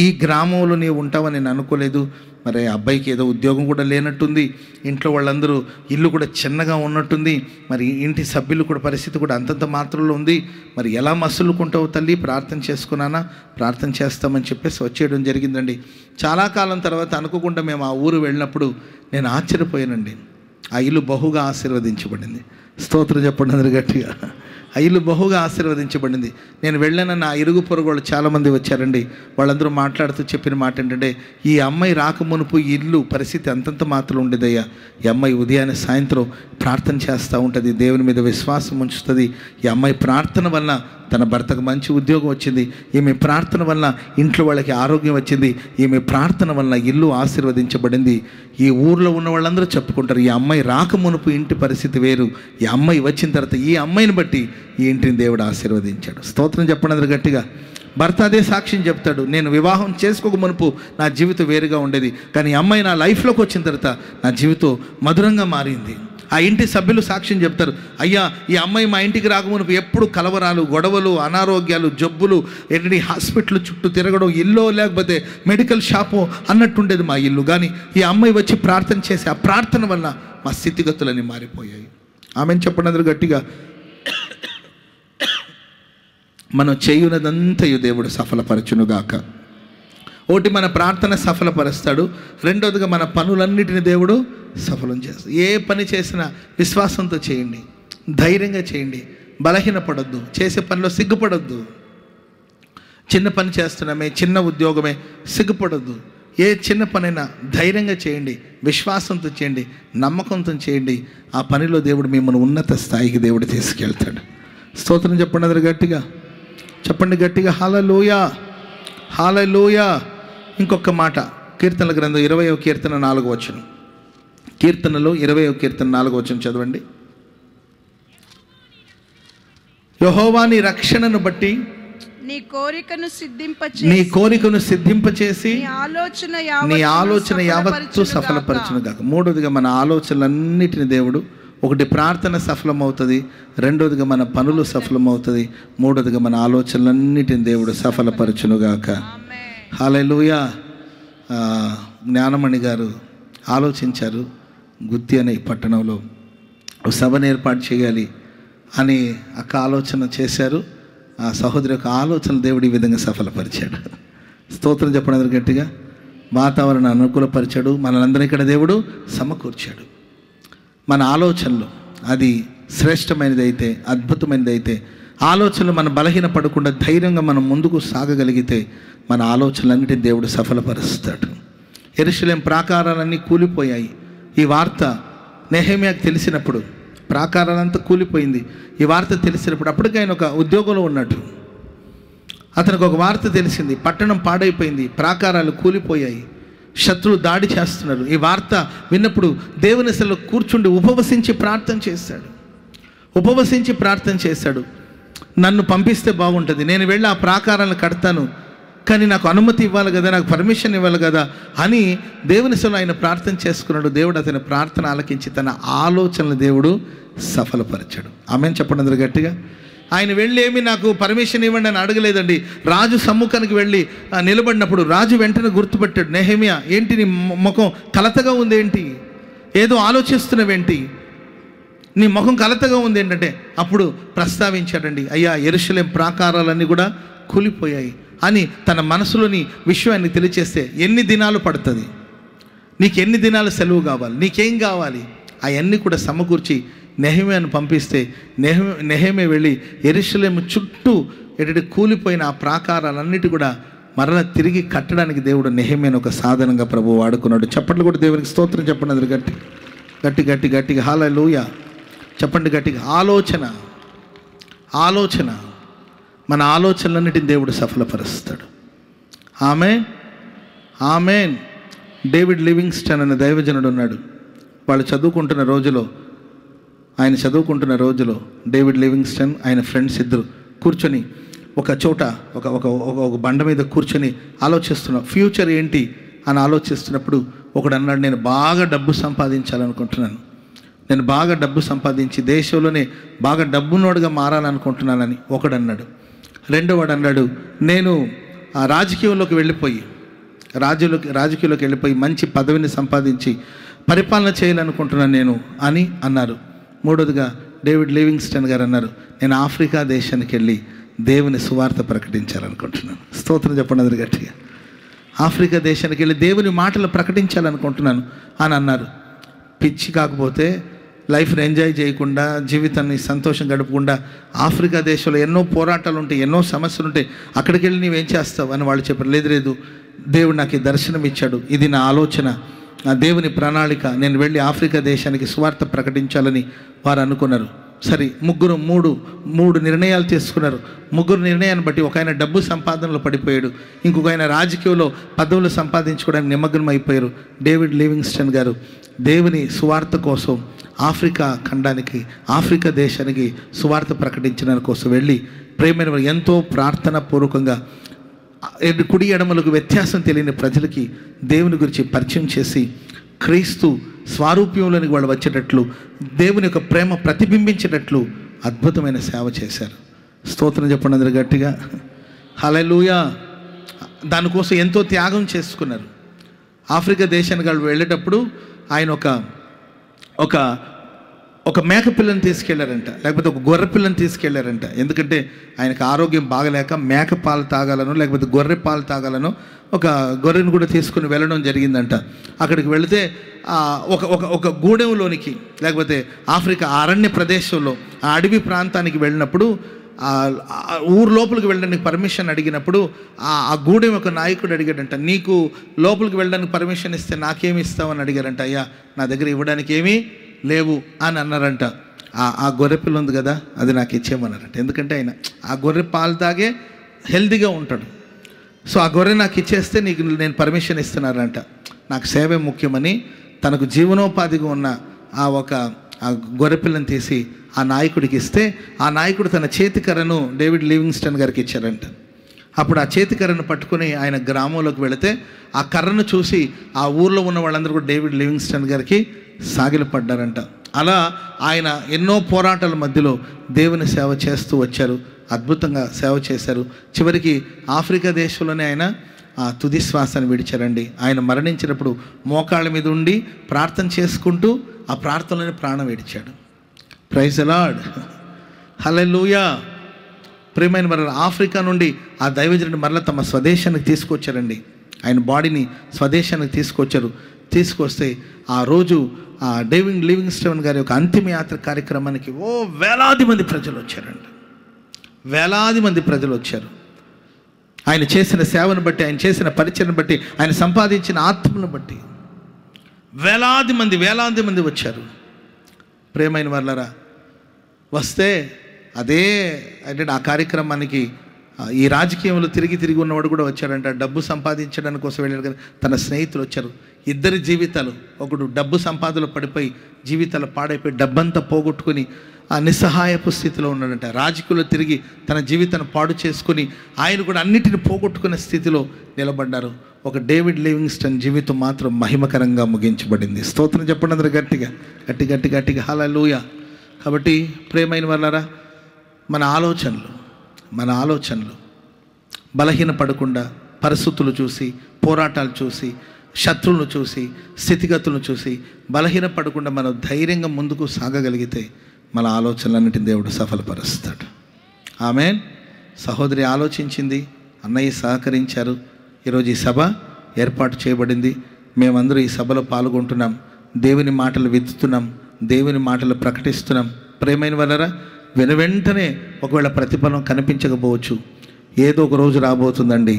ఈ గ్రామంలో నీవు ఉంటావని నేను అనుకోలేదు. మరి అబ్బాయికి ఏదో ఉద్యోగం కూడా లేనట్టుంది, ఇంట్లో వాళ్ళందరూ ఇల్లు కూడా చిన్నగా ఉన్నట్టుంది, మరి ఇంటి సభ్యులు కూడా పరిస్థితి కూడా అంతంత మాత్రంలో ఉంది, మరి ఎలా మసులుకుంటావు తల్లి, ప్రార్థన చేసుకున్నానా, ప్రార్థన చేస్తామని చెప్పేసి వచ్చేయడం జరిగిందండి. చాలా కాలం తర్వాత అనుకోకుండా మేము ఆ ఊరు వెళ్ళినప్పుడు నేను ఆశ్చర్యపోయానండి. ఆ ఇల్లు బహుగా ఆశీర్వదించబడింది. స్తోత్రం చెప్పండి అందరు గట్టిగా. ఆ ఇల్లు బహుగా ఆశీర్వదించబడింది. నేను వెళ్ళానన్న ఆ ఇరుగు పొరుగు వాళ్ళు చాలామంది వచ్చారండి. వాళ్ళందరూ మాట్లాడుతూ చెప్పిన మాట ఏంటంటే, ఈ అమ్మాయి రాకమునుపు ఇల్లు పరిస్థితి అంతంత మాత్రం ఉండేదయ్యా. ఈ అమ్మాయి ఉదయాన్నే సాయంత్రం ప్రార్థన చేస్తూ ఉంటుంది, దేవుని మీద విశ్వాసం ఉంచుతుంది. ఈ అమ్మాయి ప్రార్థన వల్ల తన భర్తకు మంచి ఉద్యోగం వచ్చింది. ఈమె ప్రార్థన వల్ల ఇంట్లో వాళ్ళకి ఆరోగ్యం వచ్చింది. ఈమె ప్రార్థన వల్ల ఇల్లు ఆశీర్వదించబడింది. ఈ ఊర్లో ఉన్న వాళ్ళందరూ చెప్పుకుంటారు, ఈ అమ్మాయి రాకమునుపు ఇంటి పరిస్థితి వేరు, ఈ అమ్మాయి వచ్చిన తర్వాత ఈ అమ్మాయిని బట్టి ఈ ఇంటిని దేవుడు ఆశీర్వదించాడు. స్తోత్రం చెప్పండి అందరూ గట్టిగా. భర్త అదే సాక్ష్యం చెప్తాడు, నేను వివాహం చేసుకోక మునుపు నా జీవితం వేరుగా ఉండేది, కానీ ఈ అమ్మాయి నా లైఫ్లోకి వచ్చిన తర్వాత నా జీవితం మధురంగా మారింది. ఆ ఇంటి సభ్యులు సాక్ష్యం చెప్తారు, అయ్యా ఈ అమ్మాయి మా ఇంటికి రాకమునుపు ఎప్పుడు కలవరాలు, గొడవలు, అనారోగ్యాలు, జబ్బులు, ఏంటి హాస్పిటల్ చుట్టూ తిరగడం, ఇల్లు లేకపోతే మెడికల్ షాపు అన్నట్టుండేది మా ఇల్లు. కానీ ఈ అమ్మాయి వచ్చి ప్రార్థన చేసి ఆ ప్రార్థన వల్ల మా స్థితిగతులన్నీ మారిపోయాయి. ఆమెను చెప్పండి అందరూ గట్టిగా. మనం చేయునదంతయు దేవుడు సఫలపరచునుగాక. ఒకటి, మన ప్రార్థన సఫలపరుస్తాడు. రెండోదిగా మన పనులన్నిటిని దేవుడు సఫలం చేస్తాడు. ఏ పని చేసినా విశ్వాసంతో చేయండి, ధైర్యంగా చేయండి, బలహీనపడొద్దు, చేసే పనిలో సిగ్గుపడొద్దు. చిన్న పని చేస్తున్నామే, చిన్న ఉద్యోగమే, సిగ్గుపడొద్దు. ఏ చిన్న పనైనా ధైర్యంగా చేయండి, విశ్వాసంతో చేయండి, నమ్మకంతో చేయండి. ఆ పనిలో దేవుడు మిమ్మల్ని ఉన్నత స్థాయికి దేవుడు తీసుకెళ్తాడు. స్తోత్రం చెప్పండి అందరు గట్టిగా, చెప్పండి గట్టిగా. హల్లెలూయా, హల్లెలూయా. ఇంకొక మాట, కీర్తనల గ్రంథం 20వ కీర్తన 4వ వచనం. కీర్తనలో 20వ కీర్తన 4వ వచనం చదవండి. యెహోవా నీ రక్షణను బట్టి నీ కోరికను సిద్ధింపచేసి నీ ఆలోచన యావత్తు సఫలపరచును గాక. మూడోదిగా మన ఆలోచనలన్నిటిని దేవుడు, ఒకటి ప్రార్థన సఫలమవుతుంది, రెండోదిగా మన పనులు సఫలమవుతుంది, మూడోదిగా మన ఆలోచనలన్నిటిని దేవుడు సఫలపరచునుగాక. హల్లెలూయా. జ్ఞానమణి గారు ఆలోచించారు, గుత్తి అనే పట్టణంలో సభను ఏర్పాటు చేయాలి అని అక్క ఆలోచన చేశారు. ఆ సహోదరి యొక్క ఆలోచన దేవుడు ఈ విధంగా సఫలపరిచాడు. స్తోత్రం చెప్పండి అందరూ గట్టిగా. వాతావరణం అనుకూలపరిచాడు, మనలందరినీ ఇక్కడ దేవుడు సమకూర్చాడు. మన ఆలోచనలు అది శ్రేష్టమైనది అయితే, అద్భుతమైనది అయితే, ఆలోచనలు మనం బలహీనపడకుండా ధైర్యంగా మనం ముందుకు సాగగలిగితే మన ఆలోచనలన్నిటిని దేవుడు సఫలపరుస్తాడు. యెరూషలేము ప్రాకారాలన్నీ కూలిపోయాయి. ఈ వార్త నెహెమ్యాకు తెలిసినప్పుడు, ప్రాకారాలంతా కూలిపోయింది, ఈ వార్త తెలిసినప్పుడు, అప్పటికి ఆయన ఒక ఉద్యోగంలో ఉన్నట్టు, అతనికి ఒక వార్త తెలిసింది, పట్టణం పాడైపోయింది, ప్రాకారాలు కూలిపోయాయి, శత్రువులు దాడి చేస్తున్నారు. ఈ వార్త విన్నప్పుడు దేవుని అసలు కూర్చుండి ఉపవసించి ప్రార్థన చేశాడు. నన్ను పంపిస్తే బాగుంటుంది, నేను వెళ్ళి ఆ ప్రాకారాలను కడతాను, కానీ నాకు అనుమతి ఇవ్వాలి కదా, నాకు పర్మిషన్ ఇవ్వాలి కదా అని దేవుని అసలు ఆయన ప్రార్థన చేసుకున్నాడు. దేవుడు అతని ప్రార్థన ఆలకించి తన ఆలోచనలు దేవుడు సఫలపరిచాడు. ఆమెను చెప్పండి అందరూ గట్టిగా. ఆయన వెళ్ళి ఏమి నాకు పర్మిషన్ ఇవ్వండి అని అడగలేదండి. రాజు సమ్ముఖానికి వెళ్ళి నిలబడినప్పుడు రాజు వెంటనే గుర్తుపెట్టాడు, నెహెమ్యా ఏంటి నీ ముఖం కలతగా ఉంది, ఏంటి ఏదో ఆలోచిస్తున్నవేంటి, నీ ముఖం కలతగా ఉంది ఏంటంటే, అప్పుడు ప్రస్తావించాడండి, అయ్యా యెరూషలేము ప్రాకారాలన్నీ కూడా కూలిపోయాయి అని తన మనసులోని విషయాన్ని తెలియచేస్తే, ఎన్ని దినాలు పడుతుంది, నీకు ఎన్ని దినాలు సెలవు కావాలి, నీకేం కావాలి, అవన్నీ కూడా సమకూర్చి నెహెమ్యాను పంపిస్తే నెహెమ్యా వెళ్ళి యెరూషలేము చుట్టూ ఎటు కూలిపోయిన ఆ ప్రాకారాలన్నిటి కూడా మరలా తిరిగి కట్టడానికి దేవుడు నెహెమ్యాను ఒక సాధనంగా ప్రభువు వాడుకున్నాడు. చప్పట్లు కూడా దేవునికి స్తోత్రం చెప్పండి అందరు గట్టిగా. హల్లెలూయా చెప్పండి గట్టిగా. ఆలోచన మన ఆలోచనలన్నిటిని దేవుడు సఫలపరుస్తాడు. ఆమేన్. డేవిడ్ లివింగ్స్టన్ అనే దైవజనుడు ఉన్నాడు. ఆయన చదువుకుంటున్న రోజులో డేవిడ్ లివింగ్స్టన్ ఆయన ఫ్రెండ్స్ ఇద్దరు కూర్చొని ఒక చోట ఒక బండ మీద కూర్చొని ఆలోచిస్తున్న ఫ్యూచర్ ఏంటి అని ఆలోచిస్తున్నప్పుడు ఒకడు అన్నాడు, నేను బాగా డబ్బు సంపాదించాలనుకుంటున్నాను, నేను బాగా డబ్బు సంపాదించి దేశంలోనే బాగా డబ్బునోడుగా మారాలనుకుంటున్నానని ఒకడు అన్నాడు. రెండోవాడు అన్నాడు, నేను రాజకీయంలోకి వెళ్ళిపోయి మంచి పదవిని సంపాదించి పరిపాలన చేయాలనుకుంటున్నాను నేను అని అన్నారు. మూడోదిగా డేవిడ్ లివింగ్స్టన్ గారు అన్నారు, నేను ఆఫ్రికా దేశానికి వెళ్ళి దేవుని సువార్త ప్రకటించాలనుకుంటున్నాను. స్తోత్రం చెప్పండి అందరు గట్టిగా. ఆఫ్రికా దేశానికి వెళ్ళి దేవుని మాటలు ప్రకటించాలనుకుంటున్నాను అని అన్నారు. పిచ్చి కాకపోతే లైఫ్ని ఎంజాయ్ చేయకుండా, జీవితాన్ని సంతోషం గడపకుండా, ఆఫ్రికా దేశంలో ఎన్నో పోరాటాలు ఉంటాయి, ఎన్నో సమస్యలు ఉంటాయి, అక్కడికి వెళ్ళి నువ్వేం చేస్తావు అని వాళ్ళు చెప్పారు. లేదు, దేవుడు నాకు ఈ దర్శనం ఇచ్చాడు, ఇది నా ఆలోచన, నా దేవుని ప్రణాళిక, నేను వెళ్ళి ఆఫ్రికా దేశానికి సువార్త ప్రకటించాలని వారు అనుకున్నారు. సరే, మూడు నిర్ణయాలు తీసుకున్నారు. ముగ్గురు నిర్ణయాన్ని బట్టి ఒక ఆయన డబ్బు సంపాదనలో పడిపోయాడు, ఇంకొక ఆయన రాజకీయంలో పదవులు సంపాదించుకోవడానికి నిమగ్నం అయిపోయారు. డేవిడ్ లివింగ్స్టన్ గారు దేవుని సువార్త కోసం ఆఫ్రికా ఖండానికి, ఆఫ్రికా దేశానికి సువార్త ప్రకటించడానికి కోసం వెళ్ళి ప్రేమైన ఎంతో ప్రార్థన పూర్వకంగా కుడి ఎడమలకు వ్యత్యాసం తెలియని ప్రజలకి దేవుని గురించి పరిచయం చేసి క్రీస్తు స్వారూప్యంలోనికి వాళ్ళు వచ్చేటట్లు, దేవుని యొక్క ప్రేమ ప్రతిబింబించేటట్లు అద్భుతమైన సేవ చేశారు. స్తోత్రం చెప్పండి అందరూ గట్టిగా. హల్లెలూయా. దానికోసం ఎంతో త్యాగం చేసుకున్నారు. ఆఫ్రికా దేశానికి వాళ్ళు వెళ్ళేటప్పుడు ఆయన ఒక మేక పిల్లని తీసుకెళ్లారంట, లేకపోతే ఒక గొర్రె పిల్లని తీసుకెళ్లారంట. ఎందుకంటే ఆయనకు ఆరోగ్యం బాగలేక మేక పాలు తాగాలను, లేకపోతే గొర్రె పాలు తాగాలను ఒక గొర్రెను కూడా తీసుకుని వెళ్ళడం జరిగిందంట. అక్కడికి వెళితే ఒక గూడెంలోనికి, లేకపోతే ఆఫ్రికా అరణ్య ప్రదేశంలో ఆ అడవి ప్రాంతానికి వెళ్ళినప్పుడు ఊరు లోపలికి వెళ్ళడానికి పర్మిషన్ అడిగినప్పుడు ఆ గూడెం ఒక నాయకుడు అడిగాడంట, నీకు లోపలికి వెళ్ళడానికి పర్మిషన్ ఇస్తే నాకేమి ఇస్తావని అడిగారంట. అయ్యా, నా దగ్గర ఇవ్వడానికి ఏమీ లేవు అని అన్నారంట. ఆ గొర్రె పిల్ల ఉంది కదా, అది నాకు ఇచ్చేయమన్నారంట. ఎందుకంటే ఆయన ఆ గొర్రె పాలు తాగే హెల్తీగా ఉంటాడు. సో ఆ గొర్రె నాకు ఇచ్చేస్తే నీకు నేను పర్మిషన్ ఇస్తున్నారంట. నాకు సేవే ముఖ్యమని తనకు జీవనోపాధిగా ఉన్న ఆ గొర్రె పిల్లని తీసి ఆ నాయకుడికి ఇస్తే, ఆ నాయకుడు తన చేతికర్రను డేవిడ్ లివింగ్స్టన్ గారికి ఇచ్చారంట. అప్పుడు ఆ చేతికర్రను పట్టుకుని ఆయన గ్రామంలోకి వెళితే ఆ కర్రను చూసి ఆ ఊర్లో ఉన్న వాళ్ళందరూ కూడా డేవిడ్ లివింగ్స్టన్ గారికి సాగిలపడ్డారంట. అలా ఆయన ఎన్నో పోరాటాల మధ్యలో దేవుని సేవ చేస్తూ వచ్చారు, అద్భుతంగా సేవ చేశారు. చివరికి ఆఫ్రికా దేశంలోనే ఆయన తుది శ్వాసను విడిచారండి. ఆయన మరణించినప్పుడు మోకాళ్ళ మీద ఉండి ప్రార్థన చేసుకుంటూ ఆ ప్రార్థనలోనే ప్రాణం విడిచాడు. Praise the Lord. హల్లెలూయా. ప్రియమైన మరల ఆఫ్రికా నుండి ఆ దైవజనుడిని మరల తమ స్వదేశానికి తీసుకొచ్చారండి. ఆయన బాడీని స్వదేశానికి తీసుకొస్తే ఆ రోజు డేవిడ్ లివింగ్స్టన్ గారి యొక్క అంతిమ యాత్ర కార్యక్రమానికి వేలాది మంది ప్రజలు వచ్చారండి. వేలాది మంది ప్రజలు వచ్చారు. ఆయన చేసిన సేవను బట్టి, ఆయన చేసిన పరిచయను బట్టి, ఆయన సంపాదించిన ఆత్మను బట్టి వేలాది మంది వచ్చారు. ప్రియమైన వాళ్ళరా, వస్తే అదే అంటే ఆ కార్యక్రమానికి ఈ రాజకీయంలో తిరిగి ఉన్నవాడు కూడా వచ్చాడంట. డబ్బు సంపాదించడానికి కోసం వెళ్ళాడు కదా, తన స్నేహితులు వచ్చారు. ఇద్దరి జీవితాలు, ఒకడు డబ్బు సంపాదనలో పడిపోయి జీవితాలు పాడైపోయి డబ్బంతా పోగొట్టుకుని ఆ నిస్సహాయపు స్థితిలో ఉన్నాడంట. రాజకీయంలో తిరిగి తన జీవితాన్ని పాడు చేసుకుని ఆయన కూడా అన్నిటిని పోగొట్టుకునే స్థితిలో నిలబడ్డారు. ఒక డేవిడ్ లివింగ్స్టన్ జీవితం మాత్రం మహిమకరంగా ముగించబడింది. స్తోత్రం చెప్పండి అందరూ గట్టిగా. హల్లెలూయా. కాబట్టి ప్రియమైన వాళ్ళారా, మన ఆలోచనలు బలహీనపడకుండా, పరిస్థితులు చూసి, పోరాటాలు చూసి, శత్రువులను చూసి, స్థితిగతులను చూసి బలహీనపడకుండా మనం ధైర్యంగా ముందుకు సాగగలిగితే మన ఆలోచనలన్నిటిని దేవుడు సఫలపరుస్తాడు. ఆమేన్. సహోదరి ఆలోచించింది, అన్నయ్య సహకరించారు. ఈరోజు ఈ సభ ఏర్పాటు చేయబడింది. మేమందరూ ఈ సభలో పాల్గొంటున్నాం, దేవుని మాటలు విత్తుతున్నాం, దేవుని మాటలు ప్రకటిస్తున్నాం. ప్రియమైన వాళ్ళరా, వెంటనే ఒకవేళ ప్రతిఫలం కనిపించకపోవచ్చు, ఏదో ఒక రోజు రాబోతుందండి.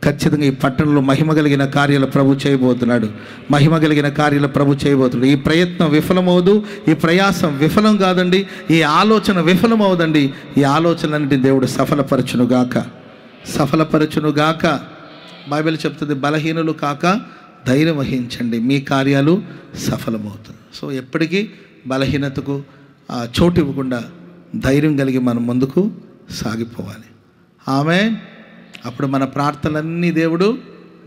ఖచ్చితంగా ఈ పట్టణంలో మహిమ కలిగిన కార్యాలు ప్రభు చేయబోతున్నాడు. ఈ ప్రయత్నం విఫలమవదు, ఈ ప్రయాసం విఫలం కాదండి, ఈ ఆలోచన విఫలమవదండి. ఈ ఆలోచనలన్నింటినీ దేవుడు సఫలపరచునుగాక. బైబిల్ చెప్తుంది, బలహీనులు కాక ధైర్యం వహించండి, మీ కార్యాలు సఫలమవుతుంది. సో ఎప్పటికీ బలహీనతకు చోటు ఇవ్వకుండా ధైర్యం కలిగి మనం ముందుకు సాగిపోవాలి. ఆమేన్. అప్పుడు మన ప్రార్థనలన్నీ దేవుడు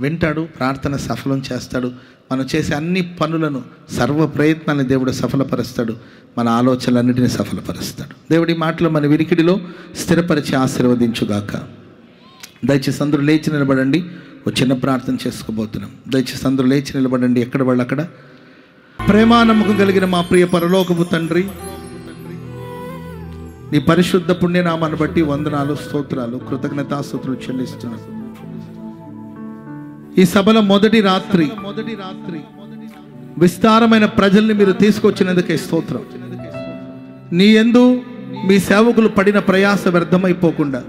వింటాడు, ప్రార్థన సఫలం చేస్తాడు. మనం చేసే అన్ని పనులను, సర్వ ప్రయత్నాన్ని దేవుడు సఫలపరుస్తాడు, మన ఆలోచనలన్నిటిని సఫలపరుస్తాడు. దేవుడి మాటలు మన వినికిడిలో స్థిరపరిచి ఆశీర్వదించుగాక. దయచేసి అందరూ లేచి నిలబడండి. ఒక చిన్న ప్రార్థన చేసుకోబోతున్నాం. దయచేసి అందరూ లేచి నిలబడండి, ఎక్కడ వాళ్ళు అక్కడ. ప్రేమానమ్మకం కలిగిన మా ప్రియ పరలోకపు తండ్రి, నీ పరిశుద్ధ పుణ్యనామాన్ని బట్టి వందనాలు, స్తోత్రాలు, కృతజ్ఞతాస్తుతులు చెల్లిస్తున్నాను. ఈ సభల మొదటి రాత్రి విస్తారమైన ప్రజల్ని మీరు తీసుకొచ్చినందుకే స్తోత్రం. నీ యందు మీ సేవకులు పడిన ప్రయాస వ్యర్థమైపోకుండా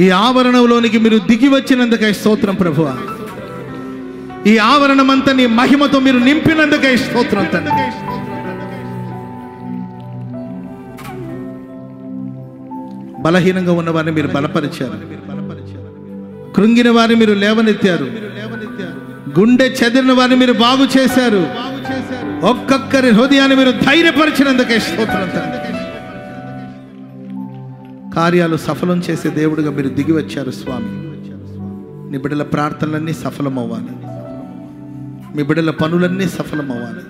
ఈ ఆవరణంలోనికి మీరు దిగి వచ్చినందుకై స్తోత్రం ప్రభువా. ఈ ఆవరణమంతా నీ మహిమతో మీరు నింపినందుకై స్తోత్రం తండ్రి. బలహీనంగా ఉన్న వారిని మీరు బలపరిచారు, కృంగిన వారిని మీరు లేవనెత్తారు, గుండె చెదిరిన వారిని మీరు బాగు చేశారు, ఒక్కొక్కరి హృదయాన్ని మీరు ధైర్యపరిచినందుకే స్తోత్రం తండ్రి. కార్యాలు సఫలం చేసే దేవుడిగా మీరు దిగి వచ్చారు స్వామి. నీ బిడ్డల ప్రార్థనలన్నీ సఫలమవ్వాలి, మీ బిడ్డల పనులన్నీ సఫలమవ్వాలి,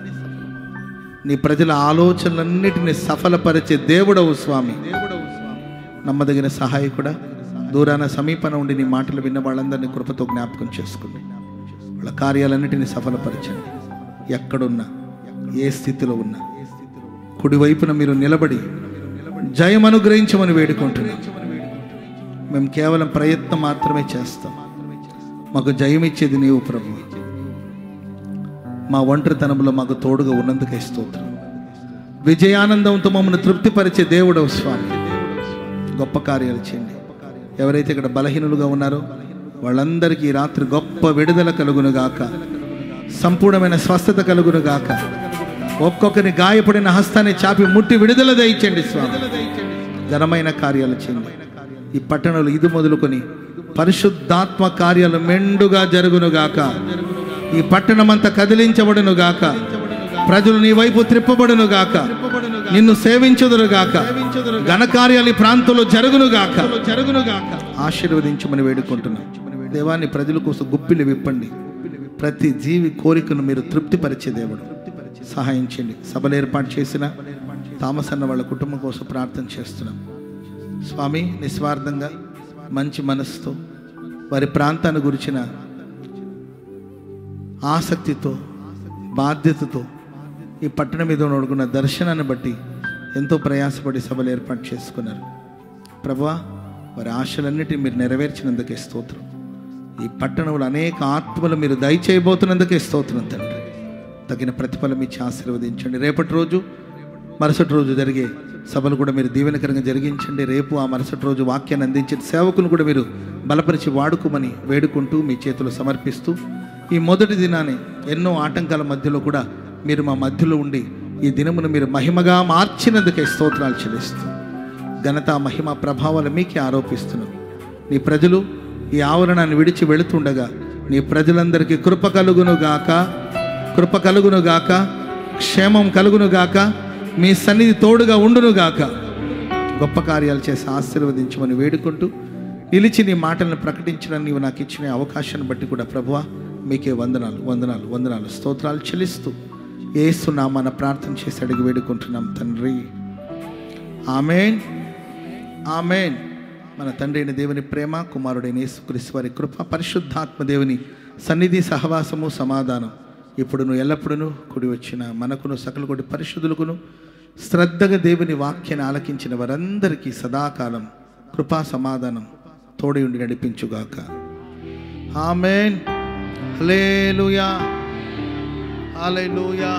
నీ ప్రజల ఆలోచనలన్నిటిని సఫలపరిచే దేవుడవు స్వామి. నమ్మదగిన సహాయకుడా, దూరాన సమీపన ఉండి నీ మాటలు విన్న వాళ్ళందరినీ కృపతో జ్ఞాపకం చేసుకోండి. వాళ్ళ కార్యాలన్నిటిని సఫలపరచండి. ఎక్కడున్నా, ఏ స్థితిలో ఉన్నా కుడివైపున మీరు నిలబడి జయం అనుగ్రహించమని వేడుకుంటున్నాం. మేము కేవలం ప్రయత్నం మాత్రమే చేస్తాం. మాకు జయం ఇచ్చేది నీవు ప్రభు. మా ఒంటరితనంలో మాకు తోడుగా ఉన్నందుకే స్తోత్రం. విజయానందంతో మమ్మల్ని తృప్తిపరిచే దేవుడవు స్వామి. గొప్ప కార్యాలు చేయండి. ఎవరైతే ఇక్కడ బలహీనులుగా ఉన్నారో వాళ్ళందరికీ ఈ రాత్రి గొప్ప విడుదల కలుగును గాక, సంపూర్ణమైన స్వస్థత కలుగును గాక. ఒక్కొక్కరిని గాయపడిన హస్తాన్ని చాపి ముట్టి విడుదల దయచేయండి స్వామి. ఘనమైన కార్యాలు చేయండి. ఈ పట్టణంలో ఇది మొదలుకొని పరిశుద్ధాత్మ కార్యాలు మెండుగా జరుగును గాక. ఈ పట్టణమంతా కదిలించబడును గాక. ప్రజలు నీ వైపు త్రిప్పబడును గాక, నిన్ను సేవించుదురు గాక. ఘనకార్యాలు ఈ ప్రాంతంలో జరుగును గాక. ఆశీర్వదించమని వేడుకుంటున్నాం. దేవాన్ని ప్రజల కోసం గుప్పిలు విప్పండి. ప్రతి జీవి కోరికను మీరు తృప్తిపరిచే దేవుడు. సహాయం చేయండి. సభలు ఏర్పాటు చేసిన థామస్ అన్న వాళ్ళ కుటుంబం కోసం ప్రార్థన చేస్తున్నాం స్వామి. నిస్వార్థంగా మంచి మనసుతో వారి ప్రాంతాన్ని గురించిన ఆసక్తితో బాధ్యతతో ఈ పట్టణం మీద నడుకున్న దర్శనాన్ని బట్టి ఎంతో ప్రయాసపడి సభలు ఏర్పాటు చేసుకున్నారు ప్రభువా. వారి ఆశలన్నిటిని మీరు నెరవేర్చినందుకే స్తోత్రం. ఈ పట్టణంలో అనేక ఆత్మలు మీరు దయచేయబోతున్నందుకే స్తోత్రం తండ్రి. తగిన ప్రతిఫలం ఇచ్చి ఆశీర్వదించండి. రేపటి రోజు మరుసటి రోజు జరిగే సభలు కూడా మీరు దీవెనకరంగా జరిగించండి. రేపు ఆ మరుసటి రోజు వాక్యాన్ని అందించే సేవకులు కూడా మీరు బలపరిచి వాడుకోమని వేడుకుంటూ మీ చేతులు సమర్పిస్తూ, ఈ మొదటి దినాన్ని ఎన్నో ఆటంకాల మధ్యలో కూడా మీరు మా మధ్యలో ఉండి ఈ దినమును మీరు మహిమగా మార్చినందుకే స్తోత్రాలు చెల్లిస్తూ, ఘనత మహిమ ప్రభావాలు మీకే ఆరోపిస్తున్నాం. నీ ప్రజలు ఈ ఆవరణాన్ని విడిచి వెళుతుండగా నీ ప్రజలందరికీ కృప కలుగును గాక, కృప కలుగును గాక, క్షేమం కలుగును గాక, మీ సన్నిధి తోడుగా ఉండును గాక. గొప్ప కార్యాలు చేసి ఆశీర్వదించమని వేడుకుంటూ, నిలిచి నీ మాటలను ప్రకటించడానికి నీవు నాకు ఇచ్చిన అవకాశాన్ని బట్టి కూడా ప్రభువా మీకే వందనాలు వందనాలు వందనాలు స్తోత్రాలు చెల్లిస్తూ యేసు నామాన ప్రార్థన చేసి అడిగి వేడుకుంటున్నాం తండ్రి. ఆమేన్, ఆమేన్. మన తండ్రి అయిన దేవుని ప్రేమ, కుమారుడైన యేసుక్రీస్తు వారి కృప, పరిశుద్ధాత్మ దేవుని సన్నిధి సహవాసము సమాధానం ఇప్పుడును ఎల్లప్పుడూ కూడి వచ్చిన మనకును సకల కోటి పరిశుద్ధులకును శ్రద్ధగా దేవుని వాక్యాన్ని ఆలకించిన వారందరికీ సదాకాలం కృపా సమాధానం తోడి ఉండి నడిపించుగాక. ఆమేన్. హల్లెలూయా, హల్లెలూయా.